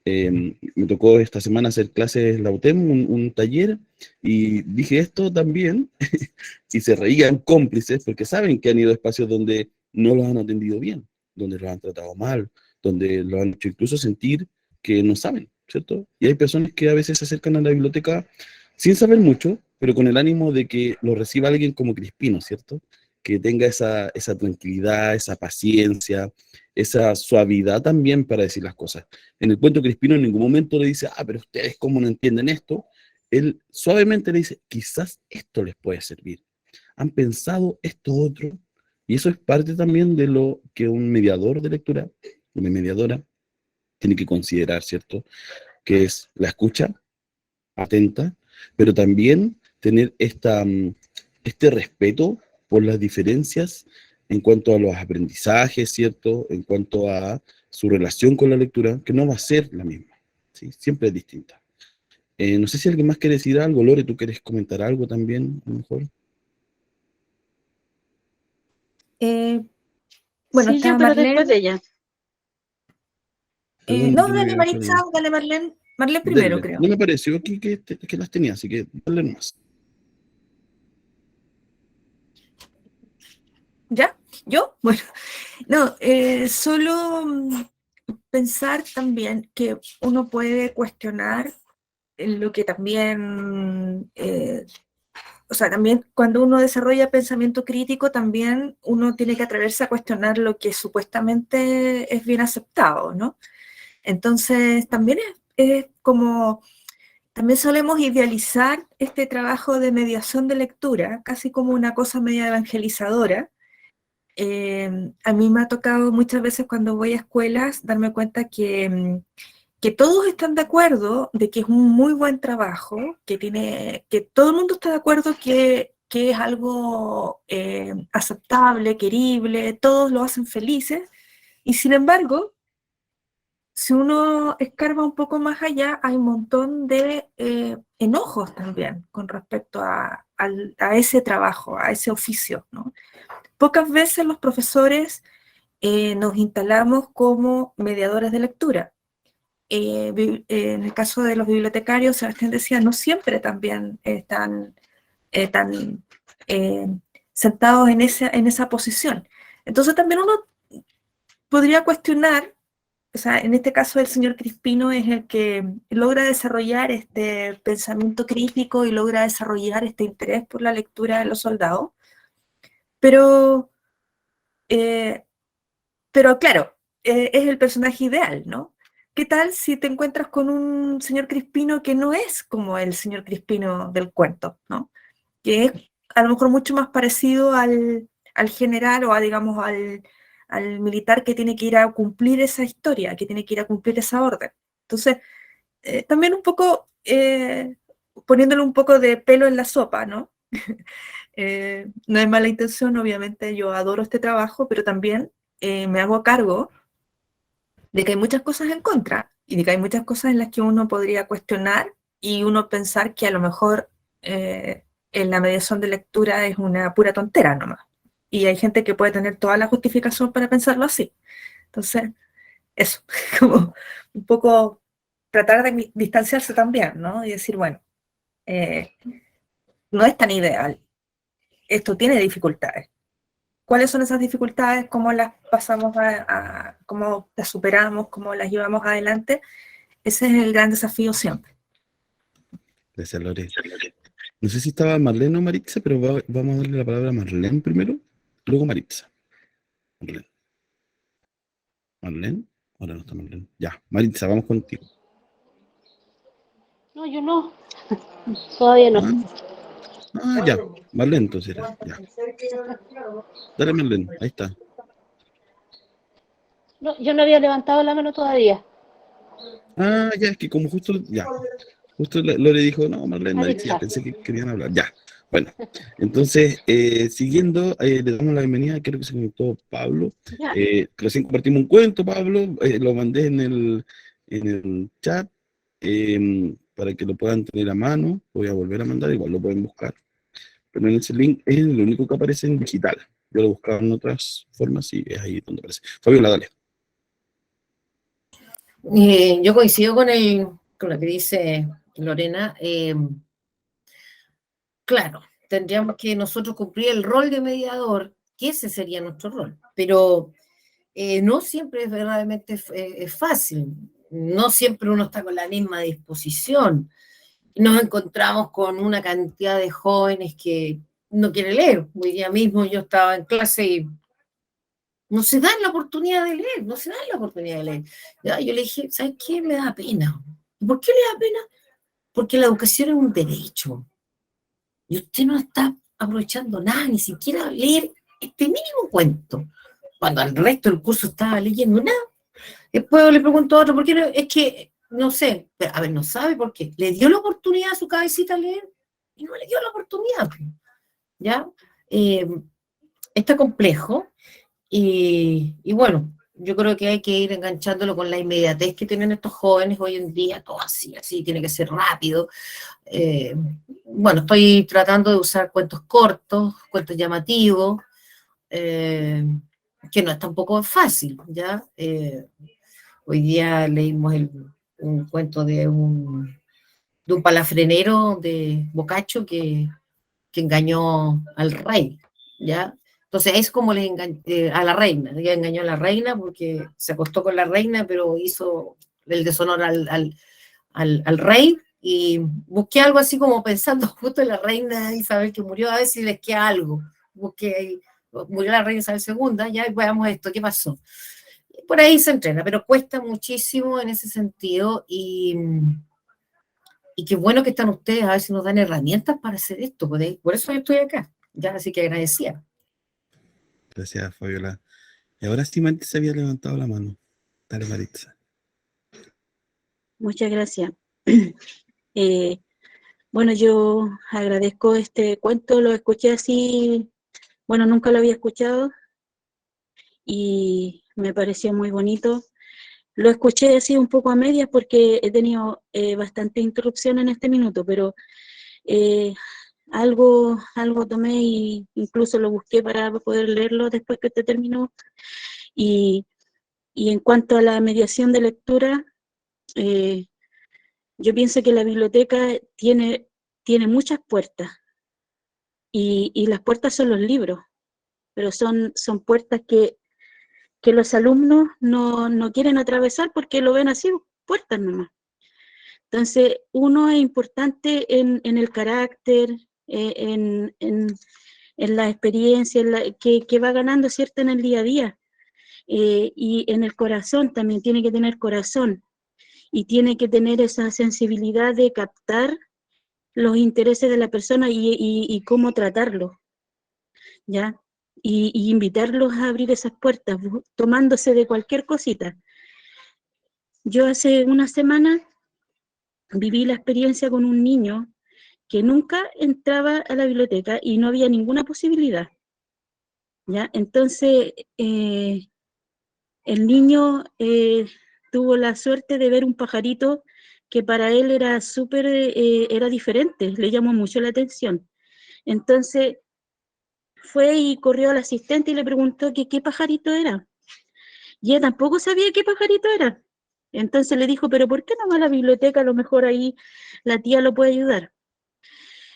Me tocó esta semana hacer clases en la UTEM, un taller, y dije esto también, y se reían cómplices, porque saben que han ido a espacios donde no los han atendido bien, donde los han tratado mal, donde los han hecho incluso sentir que no saben, ¿cierto? Y hay personas que a veces se acercan a la biblioteca sin saber mucho, pero con el ánimo de que lo reciba alguien como Crispino, ¿cierto? Que tenga esa tranquilidad, esa paciencia, esa suavidad también para decir las cosas. En el cuento Crispino en ningún momento le dice, pero ustedes cómo no entienden esto. Él suavemente le dice, quizás esto les puede servir. han pensado esto otro, y eso es parte también de lo que un mediador de lectura, una mediadora, tiene que considerar, ¿cierto? Que es la escucha atenta, pero también tener este respeto por las diferencias en cuanto a los aprendizajes, ¿cierto? En cuanto a su relación con la lectura, que no va a ser la misma, ¿sí? Siempre es distinta. No sé si alguien más quiere decir algo. Lore, ¿tú quieres comentar algo también, a lo mejor? Bueno, Sí, está yo, pero después de Marlene. ella. Perdón, No, yo no dale había Maritza, hecho dale Marlene. Marlene primero, Denle. creo. No me pareció aquí que las tenía, así que dale nomás. ¿Ya? ¿Yo? Bueno, no, solo pensar también que uno puede cuestionar lo que también, o sea, también cuando uno desarrolla pensamiento crítico, también uno tiene que atreverse a cuestionar lo que supuestamente es bien aceptado, ¿no? Entonces, también es como, también solemos idealizar este trabajo de mediación de lectura, casi como una cosa media evangelizadora. A mí me ha tocado muchas veces cuando voy a escuelas darme cuenta que todos están de acuerdo de que es un muy buen trabajo, que todo el mundo está de acuerdo que es algo aceptable, querible, todos lo hacen felices, y sin embargo, si uno escarba un poco más allá, hay un montón de enojos también con respecto a ese trabajo, a ese oficio, ¿no? Pocas veces los profesores nos instalamos como mediadores de lectura. En el caso de los bibliotecarios, Sebastián decía, no siempre también están tan sentados en esa posición. Entonces también uno podría cuestionar, o sea, en este caso el señor Crispino es el que logra desarrollar este pensamiento crítico y logra desarrollar este interés por la lectura de los soldados, pero claro, es el personaje ideal, ¿no? ¿Qué tal si te encuentras con un señor Crispino que no es como el señor Crispino del cuento, ¿no? Que es a lo mejor mucho más parecido al general o digamos, al militar que tiene que ir a cumplir esa historia, que tiene que ir a cumplir esa orden. Entonces, también un poco poniéndole un poco de pelo en la sopa, ¿no? No es mala intención, obviamente yo adoro este trabajo, pero también me hago cargo de que hay muchas cosas en contra y de que hay muchas cosas en las que uno podría cuestionar y uno pensar que a lo mejor en la mediación de lectura es una pura tontera nomás. Y hay gente que puede tener toda la justificación para pensarlo así. Entonces, eso, como un poco tratar de distanciarse también, ¿no? Y decir, bueno, no es tan ideal. Esto tiene dificultades. ¿Cuáles son esas dificultades? ¿Cómo las pasamos cómo las superamos? ¿Cómo las llevamos adelante? Ese es el gran desafío siempre. Gracias, Lore. No sé si estaba Marlene o Maritza, pero vamos a darle la palabra a Marlene primero, luego Maritza. Marlene. ¿Marlene? Ahora no está Marlene. Ya, Maritza, vamos contigo. No, yo no. Todavía no. Ya, Marlene, entonces era. Ya. Dale, Marlene, ahí está. No, yo no había levantado la mano todavía. Ya, es que como justo Lore dijo, no, Marlene, Maritza, ya Maritza. pensé que querían hablar. Ya, bueno. Entonces, siguiendo, le damos la bienvenida, creo que se conectó Pablo. Ya. Recién compartimos un cuento, Pablo, lo mandé en el chat para que lo puedan tener a mano. Voy a volver a mandar, igual lo pueden buscar. Pero en ese link es el único que aparece en digital. Yo lo buscaba en otras formas y es ahí donde aparece. Fabiola, dale. Yo coincido con lo que dice Lorena. Claro, tendríamos que nosotros cumplir el rol de mediador, que ese sería nuestro rol, pero no siempre es verdaderamente es fácil, no siempre uno está con la misma disposición. Nos encontramos con una cantidad de jóvenes que no quieren leer. Hoy día mismo yo estaba en clase y no se dan la oportunidad de leer, no se dan la oportunidad de leer. Ya, yo le dije, ¿sabes qué? Me da pena. ¿Y por qué le da pena? Porque la educación es un derecho. Y usted no está aprovechando nada, ni siquiera leer este mínimo cuento, cuando al resto del curso estaba leyendo nada. Después le pregunto a otro, ¿por qué no? Es que, no sé, a ver, no sabe por qué. Le dio la oportunidad a su cabecita a leer y no le dio la oportunidad, ¿ya? Está complejo y bueno, yo creo que hay que ir enganchándolo con la inmediatez que tienen estos jóvenes hoy en día, todo así, tiene que ser rápido. Bueno, estoy tratando de usar cuentos cortos, cuentos llamativos, que no es tampoco fácil, ¿ya? Hoy día leímos un cuento de un palafrenero de Boccaccio que engañó al rey, ¿ya? Entonces es como a la reina, ella engañó a la reina porque se acostó con la reina, pero hizo el deshonor al rey, y busqué algo así como pensando justo en la reina Isabel que murió, a ver si les queda algo. Busqué ahí, murió la reina Isabel II, ya veamos esto, ¿qué pasó? Por ahí se entrena, pero cuesta muchísimo en ese sentido, y qué bueno que están ustedes, a ver si nos dan herramientas para hacer esto, por eso yo estoy acá, ya, así que agradecida. Gracias, Fabiola. Y ahora sí, Maritza se había levantado la mano. Dale, Maritza. Muchas gracias. Bueno, yo agradezco este cuento, lo escuché así, bueno, nunca lo había escuchado y me pareció muy bonito. Lo escuché así un poco a medias porque he tenido bastante interrupción en este minuto, pero algo tomé y incluso lo busqué para poder leerlo después que te terminó. Y en cuanto a la mediación de lectura, yo pienso que la biblioteca tiene muchas puertas y las puertas son los libros, pero son puertas que los alumnos no quieren atravesar porque lo ven así, puertas nomás. Entonces, uno es importante en el carácter, en la experiencia que va ganando, ¿cierto?, en el día a día. Y en el corazón también, tiene que tener corazón y tiene que tener esa sensibilidad de captar los intereses de la persona y cómo tratarlo, ¿ya? Y invitarlos a abrir esas puertas, tomándose de cualquier cosita. Yo hace una semana viví la experiencia con un niño que nunca entraba a la biblioteca y no había ninguna posibilidad, ¿ya? Entonces, el niño tuvo la suerte de ver un pajarito que para él era súper, era diferente, le llamó mucho la atención. Entonces, fue y corrió al asistente y le preguntó que qué pajarito era. Y ella tampoco sabía qué pajarito era. Entonces le dijo, pero ¿por qué no va a la biblioteca? A lo mejor ahí la tía lo puede ayudar.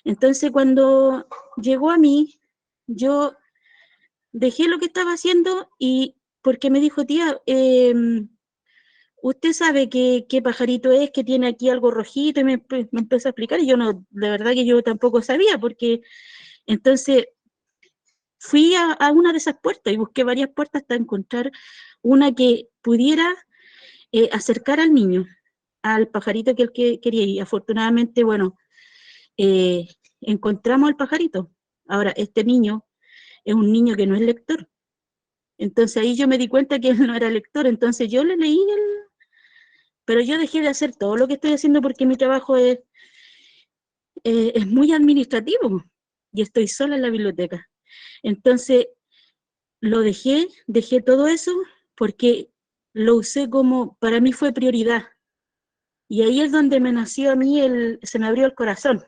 Entonces cuando llegó a mí, yo dejé lo que estaba haciendo y porque me dijo, tía, usted sabe qué pajarito es, que tiene aquí algo rojito, y me empezó a explicar, y yo no, de verdad que yo tampoco sabía, porque entonces fui a una de esas puertas y busqué varias puertas hasta encontrar una que pudiera acercar al niño, al pajarito que él quería, y afortunadamente, bueno, encontramos al pajarito. Ahora, este niño es un niño que no es lector, entonces ahí yo me di cuenta que él no era lector, entonces yo le leí pero yo dejé de hacer todo lo que estoy haciendo porque mi trabajo es muy administrativo y estoy sola en la biblioteca. Entonces, lo dejé todo eso porque lo usé como, para mí fue prioridad. Y ahí es donde me nació a mí, se me abrió el corazón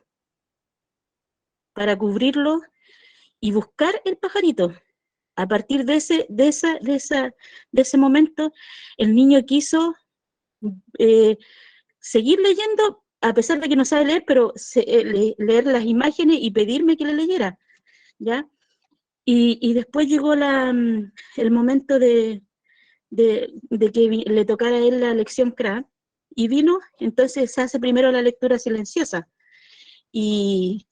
para cubrirlo y buscar el pajarito. A partir de ese momento, el niño quiso seguir leyendo, a pesar de que no sabe leer, pero leer las imágenes y pedirme que le leyera, ¿ya? Y después llegó el momento de que le tocara a él la lección CRA, y vino, entonces se hace primero la lectura silenciosa, y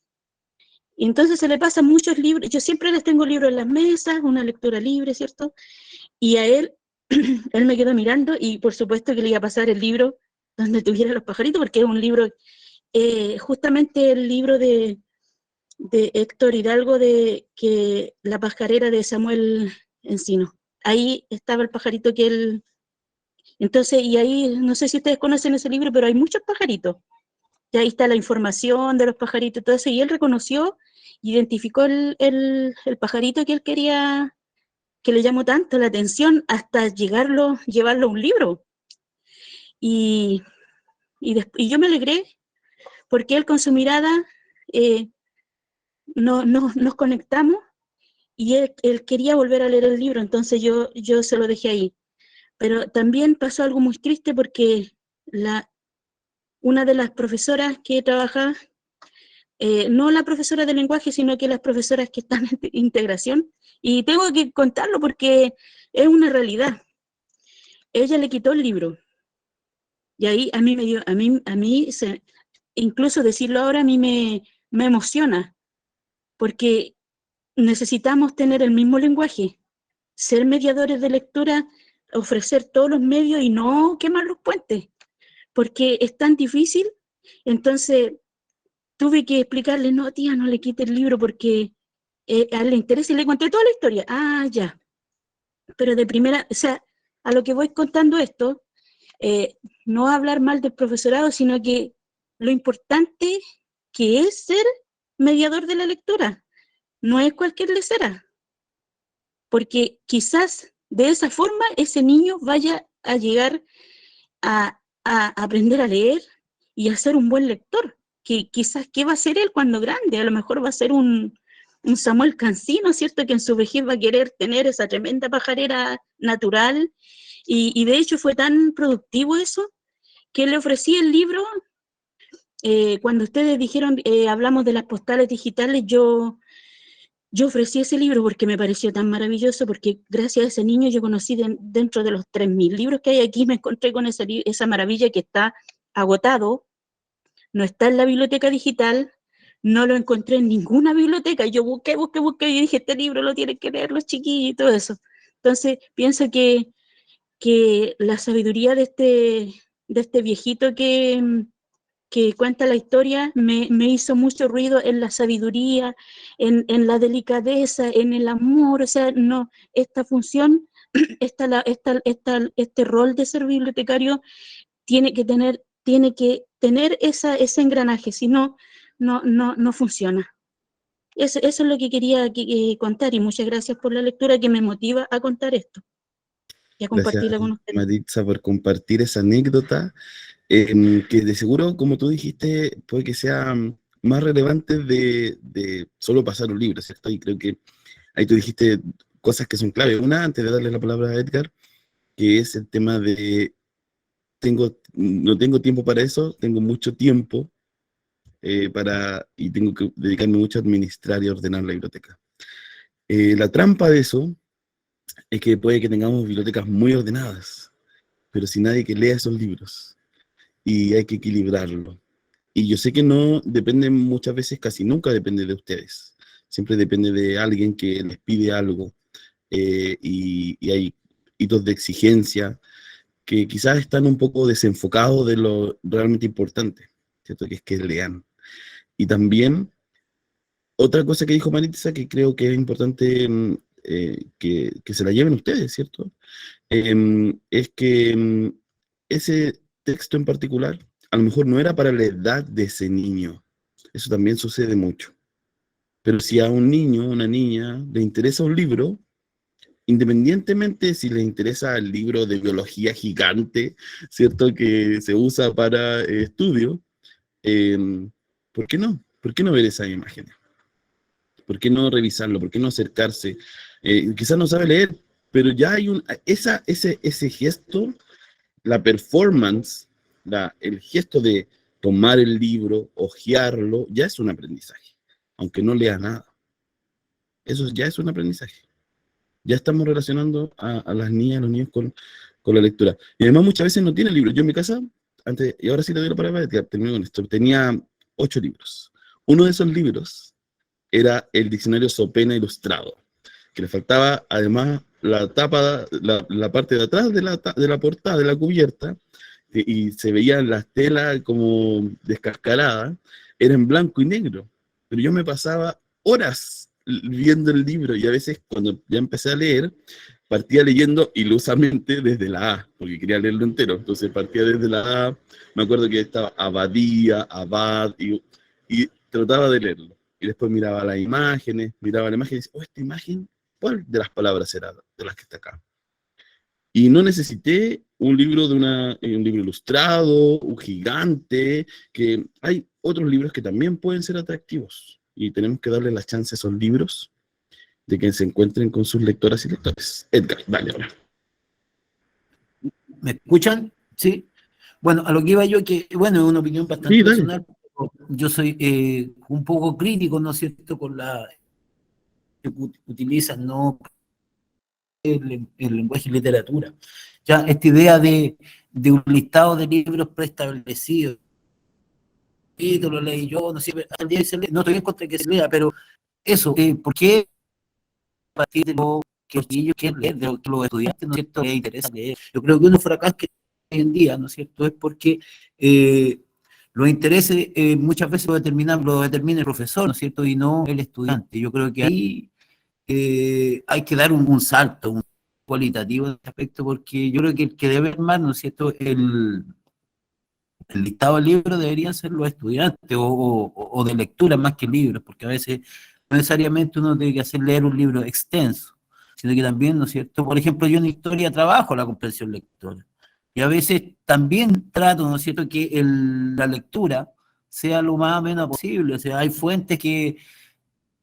entonces se le pasan muchos libros, yo siempre les tengo libros en las mesas, una lectura libre, ¿cierto? Y a él, él me quedó mirando, y por supuesto que le iba a pasar el libro donde tuviera los pajaritos, porque es un libro, justamente el libro de de Héctor Hidalgo, de que la pajarera de Samuel Encino. Ahí estaba el pajarito que él... Entonces, y ahí, no sé si ustedes conocen ese libro, pero hay muchos pajaritos. Y ahí está la información de los pajaritos y todo eso, y él reconoció, identificó el pajarito que él quería, que le llamó tanto la atención, hasta llevarlo a un libro. Y yo me alegré, porque él con su mirada nos conectamos, y él quería volver a leer el libro, entonces yo se lo dejé ahí. Pero también pasó algo muy triste, porque una de las profesoras que trabaja, no la profesora de lenguaje, sino que las profesoras que están en integración, y tengo que contarlo porque es una realidad. Ella le quitó el libro, y ahí a mí me dio, incluso decirlo ahora a mí me emociona, porque necesitamos tener el mismo lenguaje, ser mediadores de lectura, ofrecer todos los medios y no quemar los puentes, porque es tan difícil. Entonces tuve que explicarle, no, tía, no le quite el libro porque a él le interesa, y le conté toda la historia. Ah, ya. Pero de primera, o sea, a lo que voy contando esto, no hablar mal del profesorado, sino que lo importante que es ser mediador de la lectura, no es cualquier lecera, porque quizás de esa forma ese niño vaya a llegar a aprender a leer y a ser un buen lector, que quizás, ¿qué va a ser él cuando grande? A lo mejor va a ser un Samuel Cancino, ¿cierto? Que en su vejez va a querer tener esa tremenda pajarera natural, y de hecho fue tan productivo eso, que le ofrecí el libro. Cuando ustedes dijeron, hablamos de las postales digitales, yo ofrecí ese libro porque me pareció tan maravilloso, porque gracias a ese niño yo conocí dentro de los 3.000 libros que hay aquí, me encontré con esa maravilla que está agotado, no está en la biblioteca digital, no lo encontré en ninguna biblioteca. Yo busqué y dije, este libro lo tienen que leer los chiquillos y todo eso. Entonces pienso que la sabiduría de este viejito que cuenta la historia me hizo mucho ruido en la sabiduría, en la delicadeza, en el amor. O sea, no, esta función, este rol de ser bibliotecario tiene que tener ese engranaje, si no, no funciona. Eso es lo que quería contar, y muchas gracias por la lectura que me motiva a contar esto y a compartirla Gracias, con ustedes. Maritza, por compartir esa anécdota, que de seguro, como tú dijiste, puede que sea más relevante de solo pasar un libro, ¿cierto? Y creo que ahí tú dijiste cosas que son clave. Una, antes de darle la palabra a Edgar, que es el tema de no tengo tiempo para eso, tengo mucho tiempo y tengo que dedicarme mucho a administrar y ordenar la biblioteca. La trampa de eso es que puede que tengamos bibliotecas muy ordenadas, pero sin nadie que lea esos libros, y hay que equilibrarlo. Y yo sé que no depende muchas veces, casi nunca depende de ustedes, siempre depende de alguien que les pide algo, y hay hitos de exigencia que quizás están un poco desenfocados de lo realmente importante, ¿cierto? Que es que lean. Y también, otra cosa que dijo Maritza, que creo que es importante que se la lleven ustedes, ¿cierto? Es que ese texto en particular, a lo mejor no era para la edad de ese niño. Eso también sucede mucho. Pero si a un niño o una niña le interesa un libro, independientemente si les interesa el libro de biología gigante, ¿cierto? Que se usa para estudio, ¿por qué no? ¿Por qué no ver esas imágenes? ¿Por qué no revisarlo? ¿Por qué no acercarse? Quizás no sabe leer, pero ya hay ese gesto, la performance, el gesto de tomar el libro, hojearlo, ya es un aprendizaje, aunque no lea nada. Eso ya es un aprendizaje. Ya estamos relacionando a las niñas, a los niños con la lectura. Y además muchas veces no tienen libros. Yo en mi casa, antes, y ahora sí le doy la palabra, termino con esto, tenía 8 libros. Uno de esos libros era el diccionario Sopena Ilustrado, que le faltaba además la tapa, la parte de atrás de la portada, de la cubierta, y se veían las telas como descascaradas, era en blanco y negro. pero yo me pasaba horas viendo el libro y a veces cuando ya empecé a leer, partía leyendo ilusamente desde la A, porque quería leerlo entero. Entonces partía desde la A, me acuerdo que estaba Abadía, Abad, y trataba de leerlo. Y después miraba las imágenes, y decía, oh, esta imagen, ¿cuál de las palabras será de las que está acá? Y no necesité un libro un libro ilustrado, un gigante, que hay otros libros que también pueden ser atractivos. Y tenemos que darle la chance a esos libros de que se encuentren con sus lectoras y lectores. Edgar, dale ahora. ¿Me escuchan? Sí. Bueno, a lo que iba yo, que bueno, es una opinión bastante Sí, dale. personal. Yo soy un poco crítico, ¿no es cierto?, con la que utilizan, ¿no?, el lenguaje y literatura. Ya, esta idea de un listado de libros preestablecidos, y lo leí yo, no sé, al día se lee, no estoy en contra de que se lea, pero eso, ¿por qué a partir de lo que ellos quieren leer, de lo que los estudiantes, ¿no es cierto?, les interesa leer? Yo creo que uno fracasa que hoy en día, ¿no es cierto?, es porque los intereses muchas veces lo determina el profesor, ¿no es cierto?, y no el estudiante. Yo creo que ahí hay que dar un salto, un cualitativo en este aspecto, porque yo creo que el que debe armar, ¿no es cierto?, el listado de libros deberían ser los estudiantes, o de lectura más que libros, porque a veces no necesariamente uno tiene que hacer leer un libro extenso, sino que también, ¿no es cierto? Por ejemplo, yo en historia trabajo la comprensión lectora, y a veces también trato, ¿no es cierto?, que la lectura sea lo más amena posible. O sea, hay fuentes que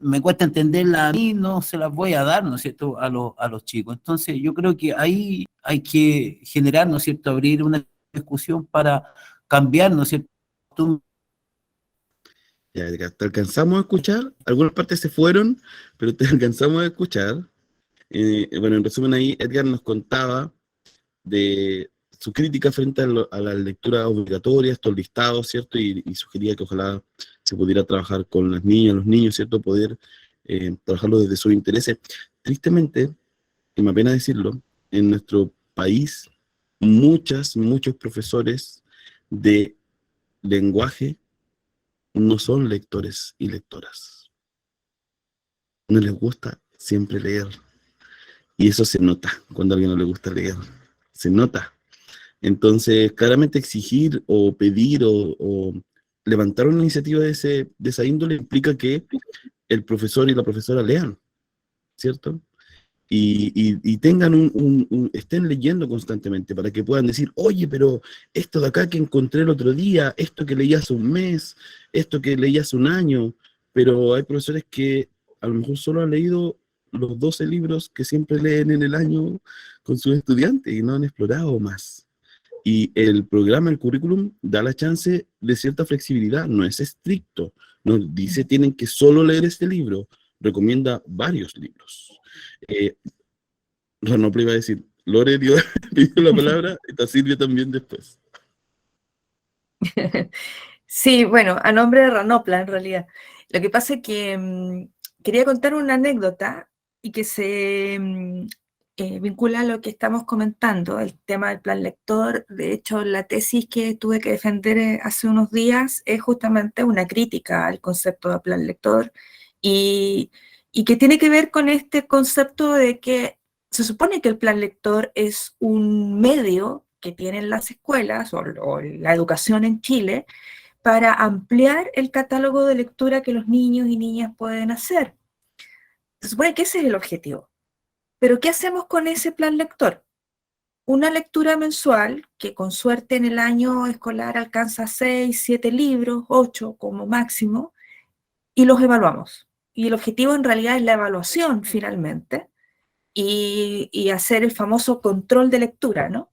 me cuesta entenderlas a mí, no se las voy a dar, ¿no es cierto?, a los chicos. Entonces, yo creo que ahí hay que generar, ¿no es cierto?, abrir una discusión para cambiar, ¿no es cierto? Ya, Edgar, te alcanzamos a escuchar, algunas partes se fueron, pero te alcanzamos a escuchar. Bueno, en resumen ahí, Edgar nos contaba de su crítica frente a la lectura obligatoria, estos listados, ¿cierto? Y sugería que ojalá se pudiera trabajar con las niñas, los niños, ¿cierto? Poder trabajarlo desde sus intereses. Tristemente, y me apena decirlo, en nuestro país, muchos profesores de lenguaje no son lectores y lectoras. No les gusta siempre leer. Y eso se nota cuando a alguien no le gusta leer. Se nota. Entonces, claramente exigir o pedir o levantar una iniciativa de esa índole implica que el profesor y la profesora lean, ¿cierto? Y tengan estén leyendo constantemente para que puedan decir, oye, pero esto de acá que encontré el otro día, esto que leí hace un mes, esto que leí hace un año, pero hay profesores que a lo mejor solo han leído los 12 libros que siempre leen en el año con sus estudiantes y no han explorado más. Y el programa, el currículum, da la chance de cierta flexibilidad, no es estricto, no dice tienen que solo leer este libro, recomienda varios libros. Ranopla iba a decir, Lore pidió la palabra, está Silvia también después. Sí, bueno, a nombre de Ranopla, en realidad. Lo que pasa es que quería contar una anécdota y que se vincula a lo que estamos comentando, el tema del plan lector. De hecho, la tesis que tuve que defender hace unos días es justamente una crítica al concepto de plan lector y que tiene que ver con este concepto de que se supone que el plan lector es un medio que tienen las escuelas o la educación en Chile para ampliar el catálogo de lectura que los niños y niñas pueden hacer. Se supone que ese es el objetivo. Pero ¿qué hacemos con ese plan lector? Una lectura mensual que con suerte en el año escolar alcanza 6, 7 libros, 8 como máximo, y los evaluamos. Y el objetivo en realidad es la evaluación finalmente y hacer el famoso control de lectura, ¿no?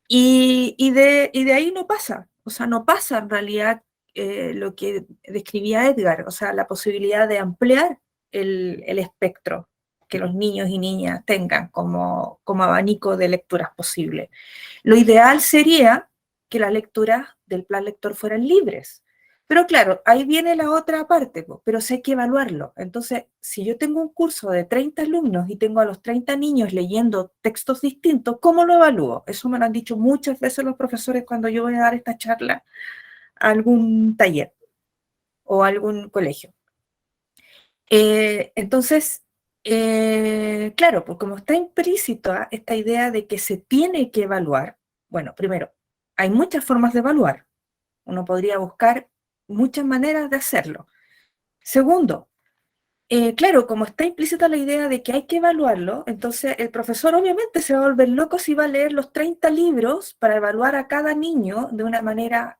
Y de ahí no pasa, o sea, no pasa en realidad lo que describía Edgar, o sea, la posibilidad de ampliar el espectro que los niños y niñas tengan como abanico de lecturas posible. Lo ideal sería que las lecturas del plan lector fueran libres. Pero claro, ahí viene la otra parte, pero sí hay que evaluarlo. Entonces, si yo tengo un curso de 30 alumnos y tengo a los 30 niños leyendo textos distintos, ¿cómo lo evalúo? Eso me lo han dicho muchas veces los profesores cuando yo voy a dar esta charla a algún taller. o algún colegio. Entonces, claro, pues como está implícita esta idea de que se tiene que evaluar, bueno, primero, hay muchas formas de evaluar. Uno podría buscar muchas maneras de hacerlo. Segundo, claro, como está implícita la idea de que hay que evaluarlo, entonces el profesor obviamente se va a volver loco si va a leer los 30 libros para evaluar a cada niño de una manera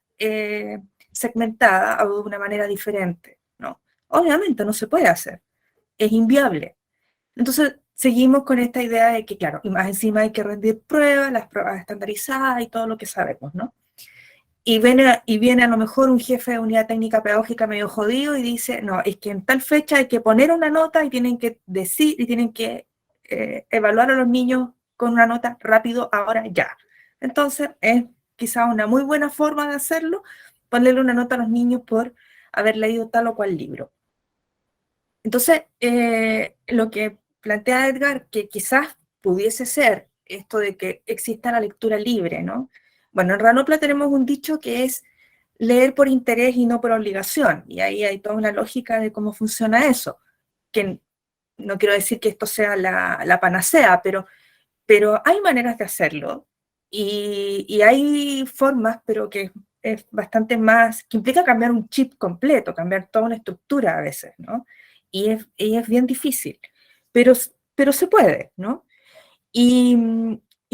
segmentada o de una manera diferente, ¿no? Obviamente no se puede hacer, es inviable. Entonces seguimos con esta idea de que, claro, y más encima hay que rendir pruebas, las pruebas estandarizadas y todo lo que sabemos, ¿no? Y viene a lo mejor un jefe de unidad técnica pedagógica medio jodido y dice, no, es que en tal fecha hay que poner una nota y tienen que decir, y tienen que evaluar a los niños con una nota rápido, ahora, ya. Entonces, es quizá una muy buena forma de hacerlo, ponerle una nota a los niños por haber leído tal o cual libro. Entonces, lo que plantea Edgar, que quizás pudiese ser esto de que exista la lectura libre, ¿no? Bueno, en Ranopla tenemos un dicho que es leer por interés y no por obligación, y ahí hay toda una lógica de cómo funciona eso, que no quiero decir que esto sea la panacea, pero hay maneras de hacerlo, y hay formas, pero que es bastante más, que implica cambiar un chip completo, cambiar toda una estructura a veces, ¿no? Y es bien difícil, pero se puede, ¿no?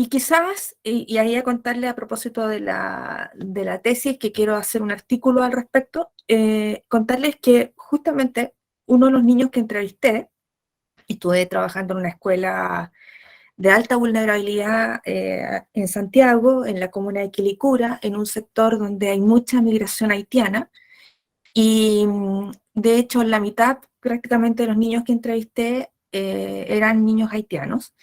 Y quizás, y ahí a contarle a propósito de la tesis, que quiero hacer un artículo al respecto, contarles que justamente uno de los niños que entrevisté, y estuve trabajando en una escuela de alta vulnerabilidad en Santiago, en la comuna de Quilicura, en un sector donde hay mucha migración haitiana, y de hecho la mitad prácticamente de los niños que entrevisté eran niños haitianos.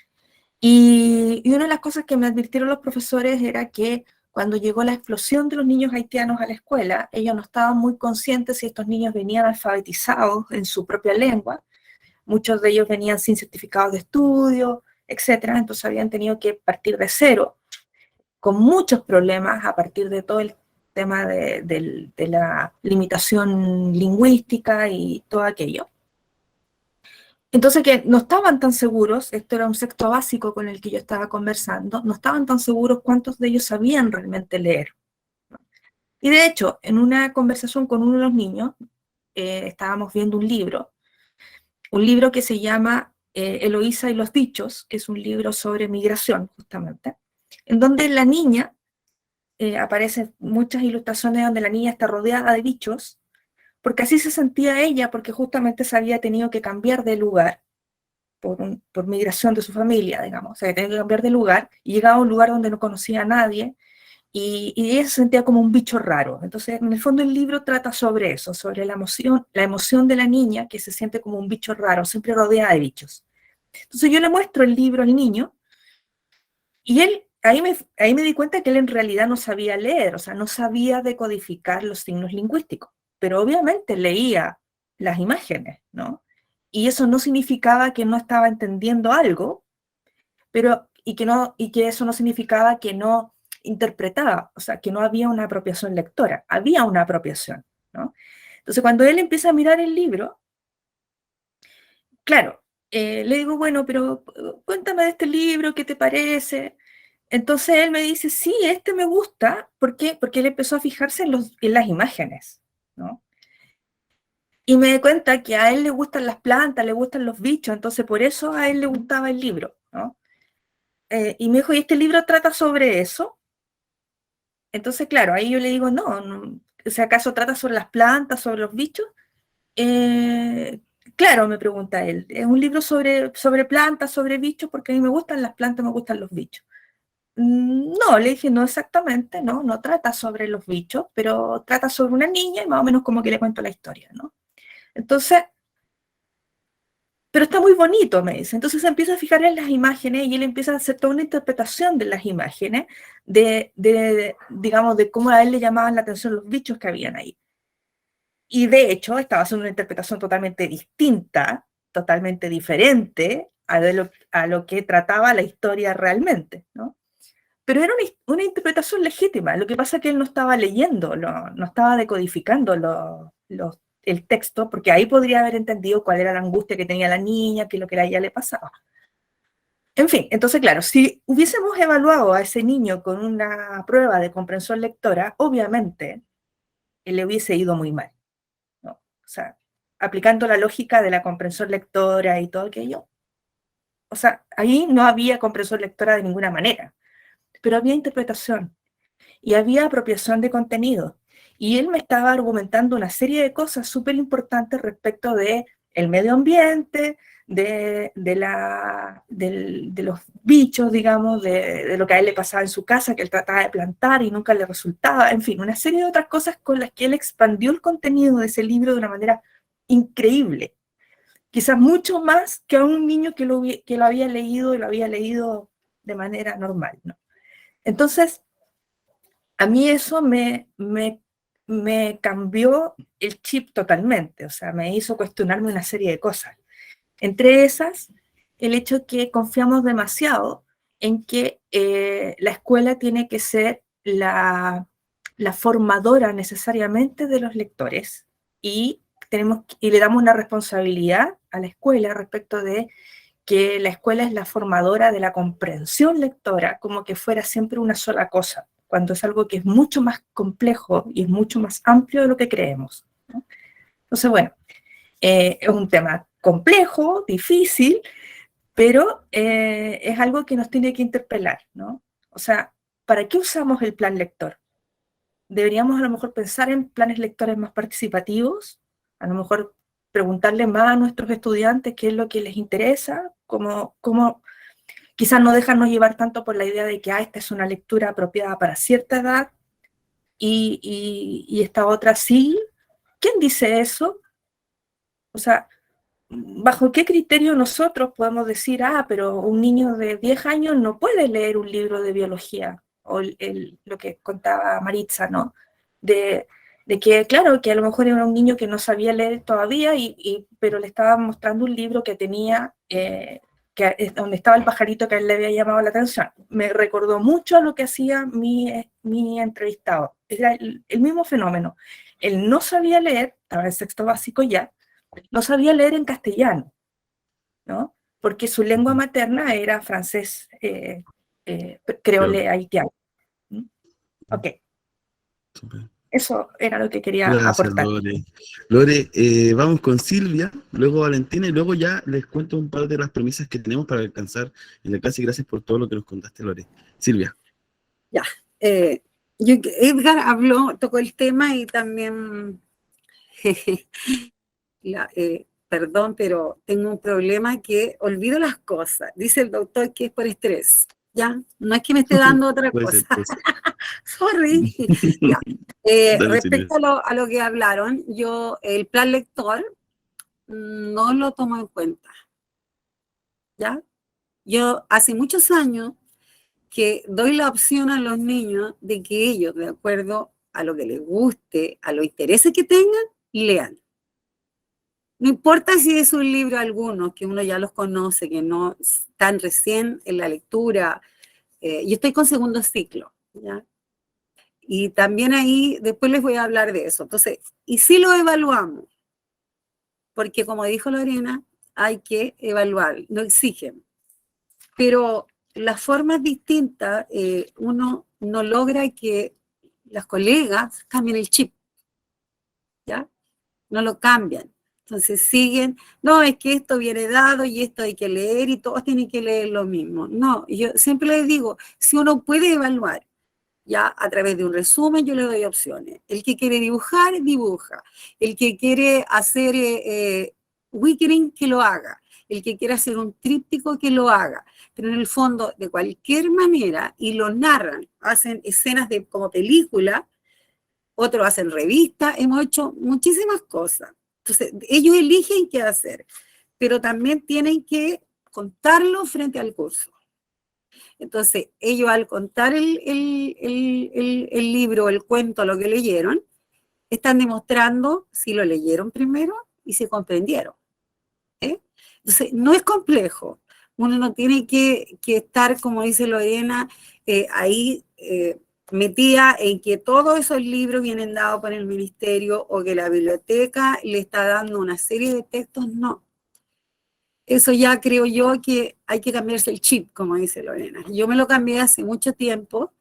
Y una de las cosas que me advirtieron los profesores era que cuando llegó la explosión de los niños haitianos a la escuela, ellos no estaban muy conscientes si estos niños venían alfabetizados en su propia lengua. Muchos de ellos venían sin certificados de estudio, etcétera. Entonces habían tenido que partir de cero, con muchos problemas a partir de todo el tema de la limitación lingüística y todo aquello. Entonces que no estaban tan seguros, esto era un sexto básico con el que yo estaba conversando, no estaban tan seguros cuántos de ellos sabían realmente leer. Y de hecho, en una conversación con uno de los niños, estábamos viendo un libro que se llama Eloísa y los dichos, que es un libro sobre migración, justamente, en donde la niña, aparecen muchas ilustraciones donde la niña está rodeada de bichos, porque así se sentía ella, porque justamente se había tenido que cambiar de lugar por migración de su familia, digamos, o sea, tenía que cambiar de lugar, y llegaba a un lugar donde no conocía a nadie, y ella se sentía como un bicho raro. Entonces, en el fondo el libro trata sobre eso, sobre la emoción de la niña que se siente como un bicho raro, siempre rodeada de bichos. Entonces yo le muestro el libro al niño, y él, ahí me di cuenta que él en realidad no sabía leer, o sea, no sabía decodificar los signos lingüísticos, pero obviamente leía las imágenes, ¿no? Y eso no significaba que no estaba entendiendo algo, y que eso no significaba que no interpretaba, o sea, que no había una apropiación lectora, había una apropiación, ¿no? Entonces, cuando él empieza a mirar el libro, claro, le digo, bueno, pero cuéntame de este libro, ¿qué te parece? Entonces él me dice, sí, este me gusta, ¿por qué? Porque él empezó a fijarse en las imágenes, ¿no? Y me di cuenta que a él le gustan las plantas, le gustan los bichos, entonces por eso a él le gustaba el libro, ¿no? Y me dijo, ¿y este libro trata sobre eso? Entonces, claro, ahí yo le digo, no, o sea, ¿acaso trata sobre las plantas, sobre los bichos? Claro, me pregunta él, es un libro sobre plantas, sobre bichos, porque a mí me gustan las plantas, me gustan los bichos. No, le dije, no exactamente, no trata sobre los bichos, pero trata sobre una niña y más o menos como que le cuento la historia, ¿no? Entonces, pero está muy bonito, me dice. Entonces se empieza a fijar en las imágenes y él empieza a hacer toda una interpretación de las imágenes, digamos, de cómo a él le llamaban la atención los bichos que habían ahí. Y de hecho estaba haciendo una interpretación totalmente distinta, totalmente diferente a lo que trataba la historia realmente, ¿no? Pero era una interpretación legítima. Lo que pasa es que él no estaba leyendo, no estaba decodificando el texto, porque ahí podría haber entendido cuál era la angustia que tenía la niña, qué es lo que a ella le pasaba. En fin, entonces, claro, si hubiésemos evaluado a ese niño con una prueba de comprensión lectora, obviamente le hubiese ido muy mal, ¿no? O sea, aplicando la lógica de la comprensión lectora y todo aquello, o sea, ahí no había comprensión lectora de ninguna manera, pero había interpretación y había apropiación de contenido. Y él me estaba argumentando una serie de cosas súper importantes respecto de el medio ambiente, de los bichos, digamos, de lo que a él le pasaba en su casa, que él trataba de plantar y nunca le resultaba, en fin, una serie de otras cosas con las que él expandió el contenido de ese libro de una manera increíble. Quizás mucho más que a un niño que lo había leído y lo había leído de manera normal, ¿no? Entonces, a mí eso me cambió el chip totalmente, o sea, me hizo cuestionarme una serie de cosas. Entre esas, el hecho que confiamos demasiado en que la escuela tiene que ser la formadora necesariamente de los lectores y le damos una responsabilidad a la escuela respecto de que la escuela es la formadora de la comprensión lectora, como que fuera siempre una sola cosa, cuando es algo que es mucho más complejo y es mucho más amplio de lo que creemos, ¿no? Entonces, bueno, es un tema complejo, difícil, pero es algo que nos tiene que interpelar, ¿no? O sea, ¿para qué usamos el plan lector? Deberíamos a lo mejor pensar en planes lectores más participativos, a lo mejor preguntarle más a nuestros estudiantes qué es lo que les interesa, cómo quizás no dejarnos llevar tanto por la idea de que esta es una lectura apropiada para cierta edad y esta otra sí. ¿Quién dice eso? O sea, ¿bajo qué criterio nosotros podemos decir, pero un niño de 10 años no puede leer un libro de biología? O lo que contaba Maritza, ¿no? De que, claro, que a lo mejor era un niño que no sabía leer todavía, pero le estaba mostrando un libro que tenía, donde estaba el pajarito que a él le había llamado la atención. Me recordó mucho a lo que hacía mi entrevistado. Era el mismo fenómeno. Él no sabía leer, estaba en sexto básico ya, no sabía leer en castellano, ¿no? Porque su lengua materna era francés, creole haitiano. Ok. Eso era lo que quería Gracias, aportar. Lore. Lore, vamos con Silvia, luego Valentina, y luego ya les cuento un par de las premisas que tenemos para alcanzar en la clase. Y gracias por todo lo que nos contaste, Lore. Silvia. Ya. Edgar tocó el tema y también, perdón, pero tengo un problema que olvido las cosas. Dice el doctor que es por estrés. Ya, no es que me esté dando otra cosa. Sorry. Ya. Respecto a lo que hablaron, yo el plan lector no lo tomo en cuenta. ¿Ya? Yo hace muchos años que doy la opción a los niños de que ellos, de acuerdo a lo que les guste, a los intereses que tengan, lean. No importa si es un libro alguno, que uno ya los conoce, que no están recién en la lectura. Yo estoy con segundo ciclo, ¿ya? Y también ahí, después les voy a hablar de eso. Entonces, y si lo evaluamos, porque como dijo Lorena, hay que evaluar, no exigen. Pero la forma es distinta, uno no logra que las colegas cambien el chip, ¿ya? No lo cambian. Entonces siguen, no, es que esto viene dado y esto hay que leer y todos tienen que leer lo mismo. No, yo siempre les digo, si uno puede evaluar, ya a través de un resumen yo le doy opciones. El que quiere dibujar, dibuja. El que quiere hacer wickering, que lo haga. El que quiere hacer un tríptico, que lo haga. Pero en el fondo, de cualquier manera, y lo narran, hacen escenas como película, otros hacen revista, hemos hecho muchísimas cosas. Entonces, ellos eligen qué hacer, pero también tienen que contarlo frente al curso. Entonces, ellos al contar el libro, el cuento, lo que leyeron, están demostrando si lo leyeron primero y si comprendieron. Entonces, no es complejo. Uno no tiene que estar, como dice Lorena, ahí metida en que todos esos libros vienen dados por el ministerio o que la biblioteca le está dando una serie de textos, no. Eso ya creo yo que hay que cambiarse el chip, como dice Lorena. Yo me lo cambié hace mucho tiempo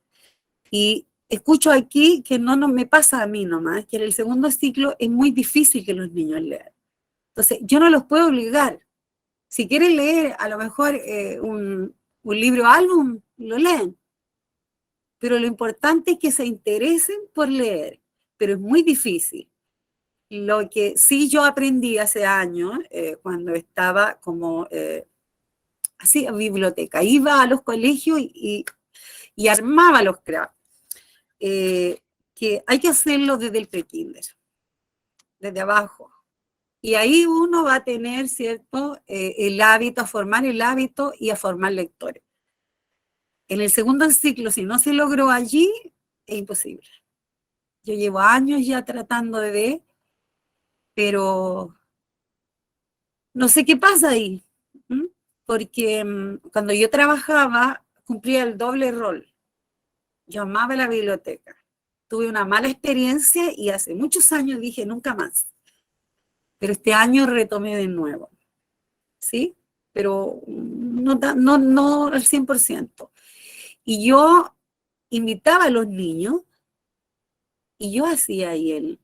y escucho aquí que no me pasa a mí nomás, que en el segundo ciclo es muy difícil que los niños lean. Entonces, yo no los puedo obligar. Si quieren leer a lo mejor un libro álbum, lo leen. Pero lo importante es que se interesen por leer, pero es muy difícil. Lo que sí yo aprendí hace años, cuando estaba como así en biblioteca, iba a los colegios y armaba los crafts, que hay que hacerlo desde el prekinder, desde abajo. Y ahí uno va a tener, ¿cierto?, el hábito, a formar el hábito y a formar lectores. En el segundo ciclo, si no se logró allí, es imposible. Yo llevo años ya tratando de ver, pero no sé qué pasa ahí, porque cuando yo trabajaba, cumplía el doble rol. Yo amaba la biblioteca. Tuve una mala experiencia y hace muchos años dije nunca más. Pero este año retomé de nuevo, ¿sí? Pero no al 100%. Y yo invitaba a los niños y yo hacía ahí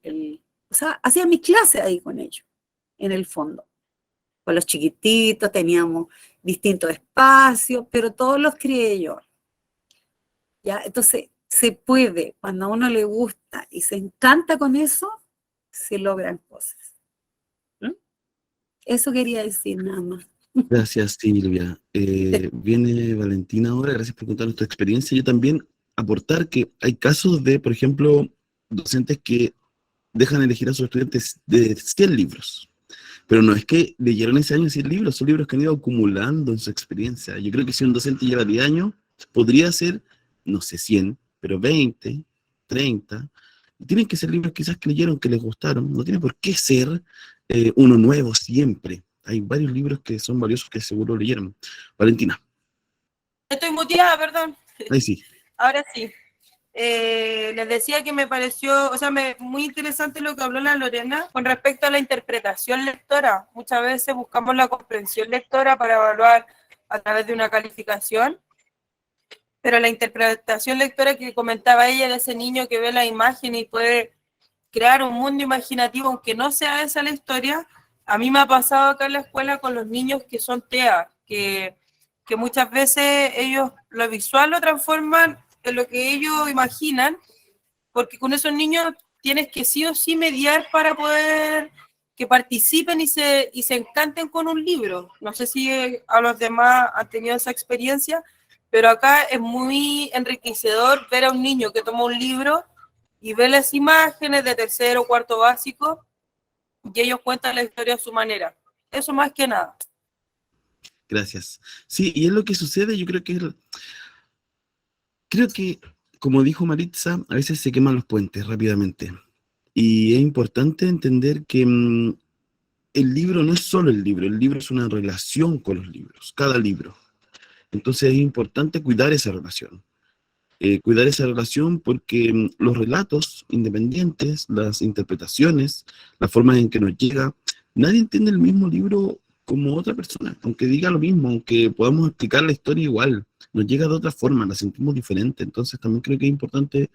o sea, hacía mis clases ahí con ellos, en el fondo. Con los chiquititos teníamos distintos espacios, pero todos los crié yo. ¿Ya? Entonces, se puede, cuando a uno le gusta y se encanta con eso, se logran cosas. Eso quería decir nada más. Gracias, Silvia. Viene Valentina ahora, gracias por contarnos tu experiencia. Yo también aportar que hay casos de, por ejemplo, docentes que dejan elegir a sus estudiantes de 100 libros. Pero no es que leyeron ese año 100 libros, son libros que han ido acumulando en su experiencia. Yo creo que si un docente lleva 10 años, podría ser, no sé, 100, pero 20, 30. Tienen que ser libros quizás que leyeron, que les gustaron. No tiene por qué ser uno nuevo siempre. Hay varios libros que son valiosos que seguro leyeron. Valentina. Estoy muteada, perdón. Ahí sí. Ahora sí. Les decía que me pareció, o sea, muy interesante lo que habló la Lorena con respecto a la interpretación lectora. Muchas veces buscamos la comprensión lectora para evaluar a través de una calificación, pero la interpretación lectora que comentaba ella de ese niño que ve la imagen y puede crear un mundo imaginativo, aunque no sea esa la historia, a mí me ha pasado acá en la escuela con los niños que son TEA, que muchas veces ellos lo visual lo transforman en lo que ellos imaginan, porque con esos niños tienes que sí o sí mediar para poder que participen y se encanten con un libro. No sé si a los demás han tenido esa experiencia, pero acá es muy enriquecedor ver a un niño que toma un libro y ve las imágenes de tercero o cuarto básico y ellos cuentan la historia a su manera. Eso más que nada. Gracias. Sí, y es lo que sucede, yo creo que, como dijo Maritza, a veces se queman los puentes rápidamente. Y es importante entender que el libro no es solo el libro es una relación con los libros, cada libro. Entonces es importante cuidar esa relación. Porque los relatos independientes, las interpretaciones, la forma en que nos llega, nadie entiende el mismo libro como otra persona, aunque diga lo mismo, aunque podamos explicar la historia igual, nos llega de otra forma, la sentimos diferente. Entonces también creo que es importante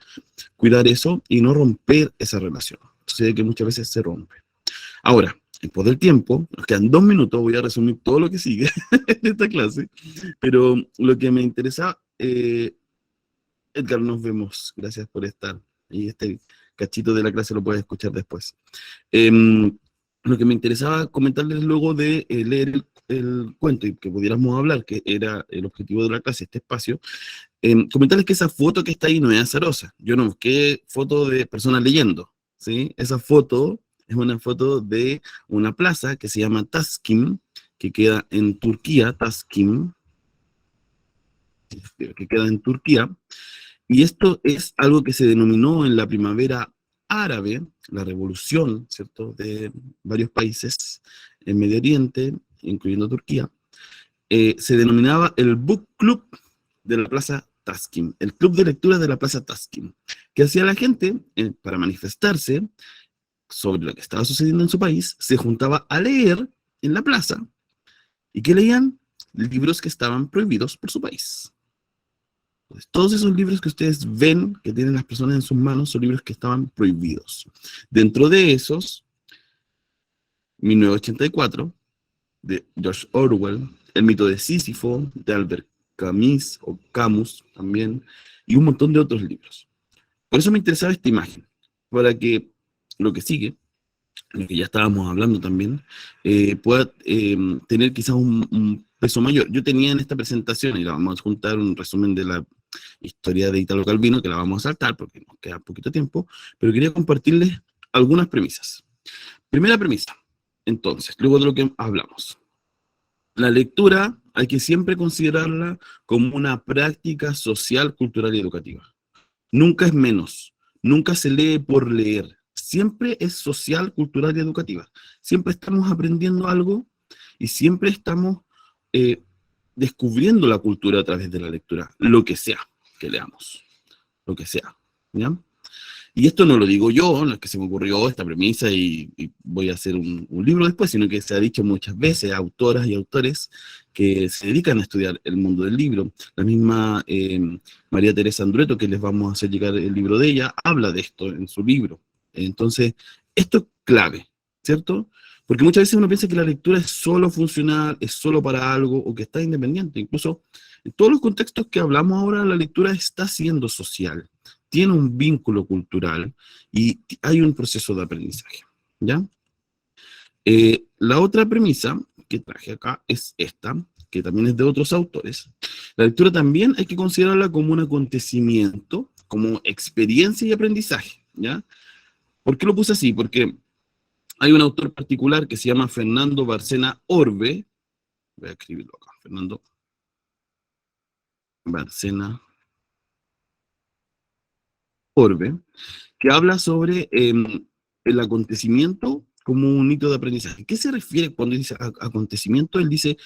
cuidar eso y no romper esa relación. Sucede que muchas veces se rompe. Ahora, en pos del tiempo, nos quedan 2 minutos, voy a resumir todo lo que sigue en esta clase, pero lo que me interesa, Edgar, nos vemos, gracias por estar, y este cachito de la clase lo puedes escuchar después. Lo que me interesaba comentarles luego de leer el cuento y que pudiéramos hablar, que era el objetivo de la clase, este espacio, comentarles que esa foto que está ahí no es azarosa. Yo no busqué foto de personas leyendo, ¿sí? Esa foto es una foto de una plaza que se llama Taksim, que queda en Turquía, Taksim, que queda en Turquía, y esto es algo que se denominó en la primavera árabe, la revolución, ¿cierto?, de varios países en Medio Oriente, incluyendo Turquía, se denominaba el Book Club de la Plaza Tasking, el club de lectura de la Plaza Tasking, que hacía la gente para manifestarse sobre lo que estaba sucediendo en su país, se juntaba a leer en la plaza, y que leían libros que estaban prohibidos por su país. Entonces, todos esos libros que ustedes ven que tienen las personas en sus manos son libros que estaban prohibidos. Dentro de esos, 1984, de George Orwell, El mito de Sísifo, de Albert Camus, o Camus también, y un montón de otros libros. Por eso me interesaba esta imagen, para que lo que sigue, lo que ya estábamos hablando también, pueda tener quizás un peso mayor. Yo tenía en esta presentación, y la vamos a juntar, un resumen de la historia de Italo Calvino, que la vamos a saltar porque nos queda poquito tiempo, pero quería compartirles algunas premisas. Primera premisa, entonces, luego de lo que hablamos. La lectura hay que siempre considerarla como una práctica social, cultural y educativa. Nunca es menos, nunca se lee por leer. Siempre es social, cultural y educativa. Siempre estamos aprendiendo algo y siempre estamos descubriendo la cultura a través de la lectura, lo que sea que leamos, lo que sea, ¿ya? Y esto no lo digo yo, no es que se me ocurrió esta premisa y voy a hacer un libro después, sino que se ha dicho muchas veces a autoras y autores que se dedican a estudiar el mundo del libro. La misma María Teresa Andrueto, que les vamos a hacer llegar el libro de ella, habla de esto en su libro. Entonces, esto es clave, ¿cierto? Porque muchas veces uno piensa que la lectura es solo funcional, es solo para algo, o que está independiente. Incluso en todos los contextos que hablamos ahora, la lectura está siendo social, tiene un vínculo cultural y hay un proceso de aprendizaje, ¿ya? La otra premisa que traje acá es esta, que también es de otros autores. La lectura también hay que considerarla como un acontecimiento, como experiencia y aprendizaje, ¿ya? ¿Por qué lo puse así? Porque hay un autor particular que se llama Fernando Bárcena Orbe, voy a escribirlo acá, Fernando Bárcena Orbe, que habla sobre el acontecimiento como un hito de aprendizaje. ¿Qué se refiere cuando dice acontecimiento? Él dice,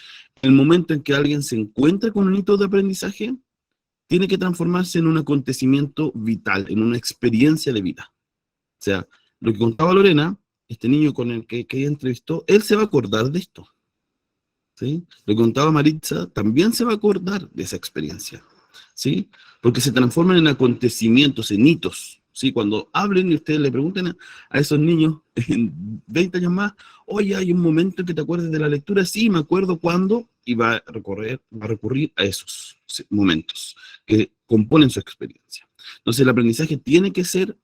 el momento en que alguien se encuentra con un hito de aprendizaje, tiene que transformarse en un acontecimiento vital, en una experiencia de vida. O sea, lo que contaba Lorena, este niño con el que ella entrevistó, él se va a acordar de esto, ¿sí? Lo que contaba Maritza, también se va a acordar de esa experiencia, ¿sí? Porque se transforman en acontecimientos, en hitos, ¿sí? Cuando hablen y ustedes le pregunten a esos niños en 20 años más, oye, hay un momento en que te acuerdes de la lectura, sí, me acuerdo cuándo, y va a recurrir a esos momentos que componen su experiencia. Entonces el aprendizaje tiene que ser,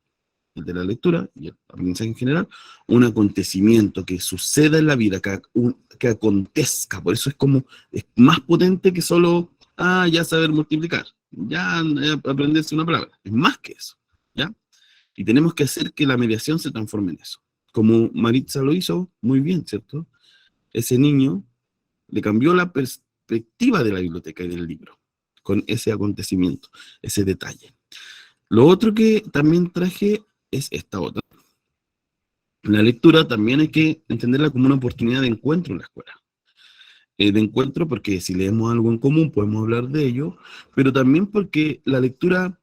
el de la lectura y el aprendizaje en general, un acontecimiento que suceda en la vida, que acontezca. Por eso es más potente que solo, ya saber multiplicar, ya aprenderse una palabra. Es más que eso, ¿ya? Y tenemos que hacer que la mediación se transforme en eso. Como Maritza lo hizo muy bien, ¿cierto? Ese niño le cambió la perspectiva de la biblioteca y del libro, con ese acontecimiento, ese detalle. Lo otro que también traje es esta otra. La lectura también hay que entenderla como una oportunidad de encuentro en la escuela. De encuentro porque si leemos algo en común podemos hablar de ello, pero también porque la lectura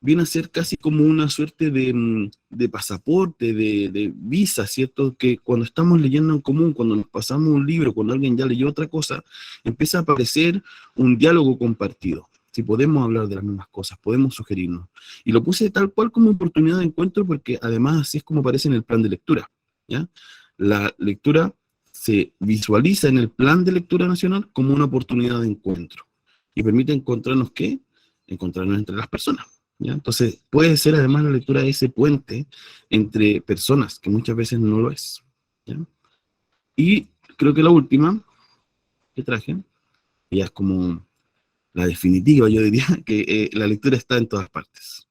viene a ser casi como una suerte de pasaporte, de visa, ¿cierto? Que cuando estamos leyendo en común, cuando nos pasamos un libro, cuando alguien ya leyó otra cosa, empieza a aparecer un diálogo compartido. Si podemos hablar de las mismas cosas, podemos sugerirnos. Y lo puse tal cual como oportunidad de encuentro porque además así es como aparece en el plan de lectura, ¿ya? La lectura se visualiza en el plan de lectura nacional como una oportunidad de encuentro. Y permite encontrarnos, ¿qué? Encontrarnos entre las personas, ¿ya? Entonces puede ser además la lectura ese puente entre personas, que muchas veces no lo es, ¿ya? Y creo que la última que traje, ya es como la definitiva, yo diría, que la lectura está en todas partes.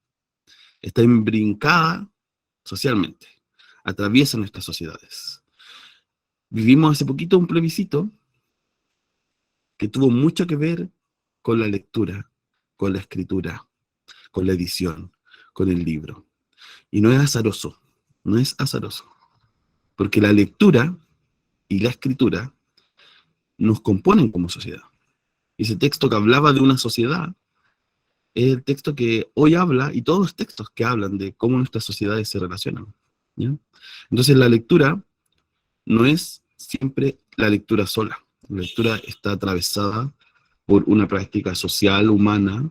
Está imbrincada socialmente, atraviesa nuestras sociedades. Vivimos hace poquito un plebiscito que tuvo mucho que ver con la lectura, con la escritura, con la edición, con el libro. Y no es azaroso, no es azaroso, porque la lectura y la escritura nos componen como sociedad. Ese texto que hablaba de una sociedad es el texto que hoy habla, y todos los textos que hablan de cómo nuestras sociedades se relacionan, ¿ya? Entonces la lectura no es siempre la lectura sola. La lectura está atravesada por una práctica social, humana,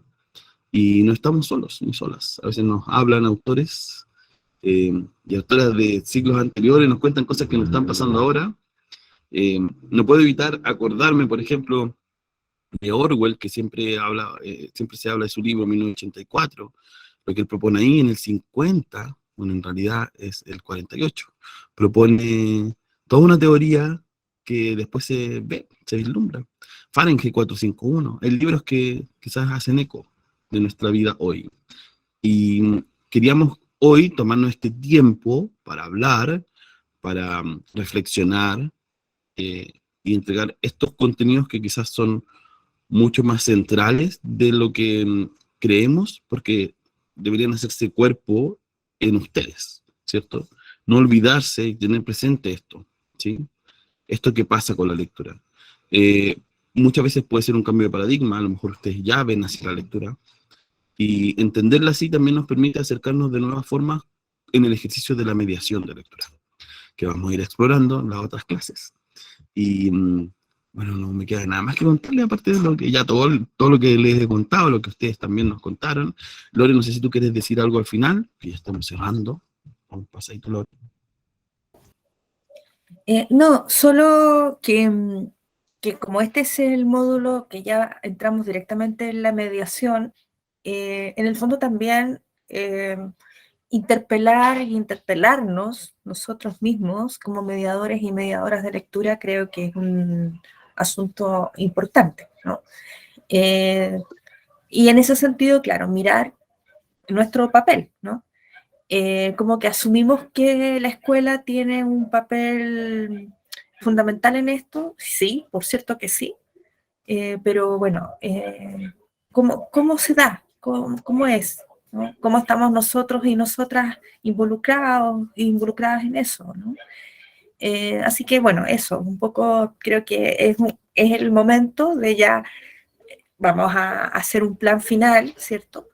y no estamos solos ni solas. A veces nos hablan autores y autoras de siglos anteriores, nos cuentan cosas que nos están pasando ahora. No puedo evitar acordarme, por ejemplo, de Orwell, que siempre se habla de su libro 1984, lo que él propone ahí en el 50, bueno, en realidad es el 48, propone toda una teoría que después se vislumbra. Fahrenheit 451, hay libros que quizás hacen eco de nuestra vida hoy. Y queríamos hoy tomarnos este tiempo para hablar, para reflexionar y entregar estos contenidos que quizás son mucho más centrales de lo que creemos, porque deberían hacerse cuerpo en ustedes, ¿cierto? No olvidarse y tener presente esto, ¿sí? Esto que pasa con la lectura. Muchas veces puede ser un cambio de paradigma, a lo mejor ustedes ya ven hacia la lectura, y entenderla así también nos permite acercarnos de nuevas formas en el ejercicio de la mediación de lectura, que vamos a ir explorando en las otras clases. Y bueno, no me queda nada más que contarle, aparte de lo que ya todo lo que les he contado, lo que ustedes también nos contaron. Lore, no sé si tú quieres decir algo al final, que ya estamos cerrando. Un pasadito, Lore. No, solo que como este es el módulo que ya entramos directamente en la mediación, en el fondo también interpelar y interpelarnos nosotros mismos como mediadores y mediadoras de lectura creo que es un asunto importante, ¿no? Y en ese sentido, claro, mirar nuestro papel, ¿no? Como que asumimos que la escuela tiene un papel fundamental en esto, sí, por cierto que sí, pero bueno, ¿cómo se da? ¿Cómo es? ¿No? ¿Cómo estamos nosotros y nosotras involucradas en eso? ¿No? Así que bueno, eso, un poco creo que es el momento de ya, vamos a hacer un plan final, ¿cierto?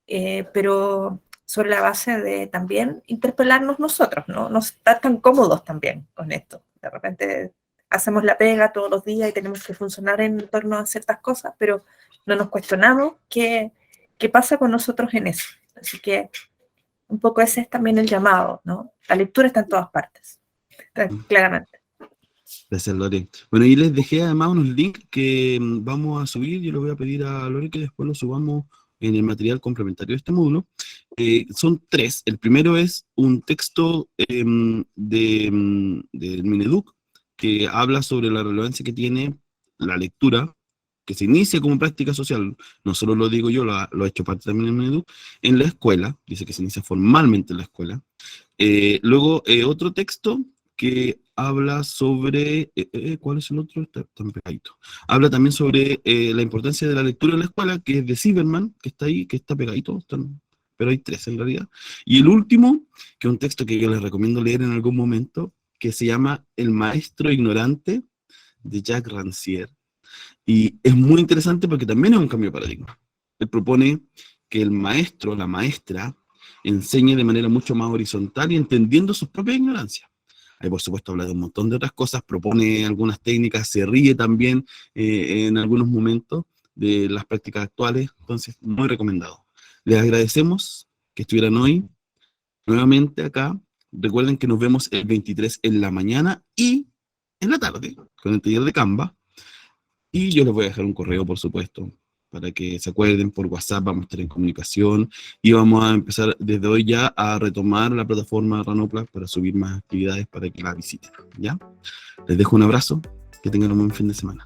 Pero sobre la base de también interpelarnos nosotros, ¿no? No estar tan cómodos también con esto. De repente hacemos la pega todos los días y tenemos que funcionar en torno a ciertas cosas, pero no nos cuestionamos qué pasa con nosotros en eso. Así que un poco ese es también el llamado, ¿no? La lectura está en todas partes, claramente. Gracias, Lore. Bueno, y les dejé además unos links que vamos a subir. Yo le voy a pedir a Lore que después lo subamos en el material complementario de este módulo. Son 3. El primero es un texto del Mineduc que habla sobre la relevancia que tiene la lectura, que se inicia como práctica social, no solo lo digo yo, lo ha hecho parte también el Mineduc, en la escuela, dice que se inicia formalmente en la escuela. Luego, otro texto que habla sobre, ¿cuál es el otro? Está pegadito. Habla también sobre la importancia de la lectura en la escuela, que es de Zimmerman, que está ahí, que está pegadito, pero hay 3 en realidad. Y el último, que es un texto que yo les recomiendo leer en algún momento, que se llama El maestro ignorante, de Jacques Rancière. Y es muy interesante porque también es un cambio de paradigma. Él propone que el maestro, la maestra, enseñe de manera mucho más horizontal y entendiendo sus propias ignorancias. Ahí, por supuesto, habla de un montón de otras cosas, propone algunas técnicas, se ríe también en algunos momentos de las prácticas actuales, entonces, muy recomendado. Les agradecemos que estuvieran hoy nuevamente acá. Recuerden que nos vemos el 23 en la mañana y en la tarde, con el taller de Canva. Y yo les voy a dejar un correo, por supuesto, para que se acuerden, por WhatsApp vamos a estar en comunicación y vamos a empezar desde hoy ya a retomar la plataforma Ranopla para subir más actividades para que la visiten, ¿ya? Les dejo un abrazo, que tengan un buen fin de semana.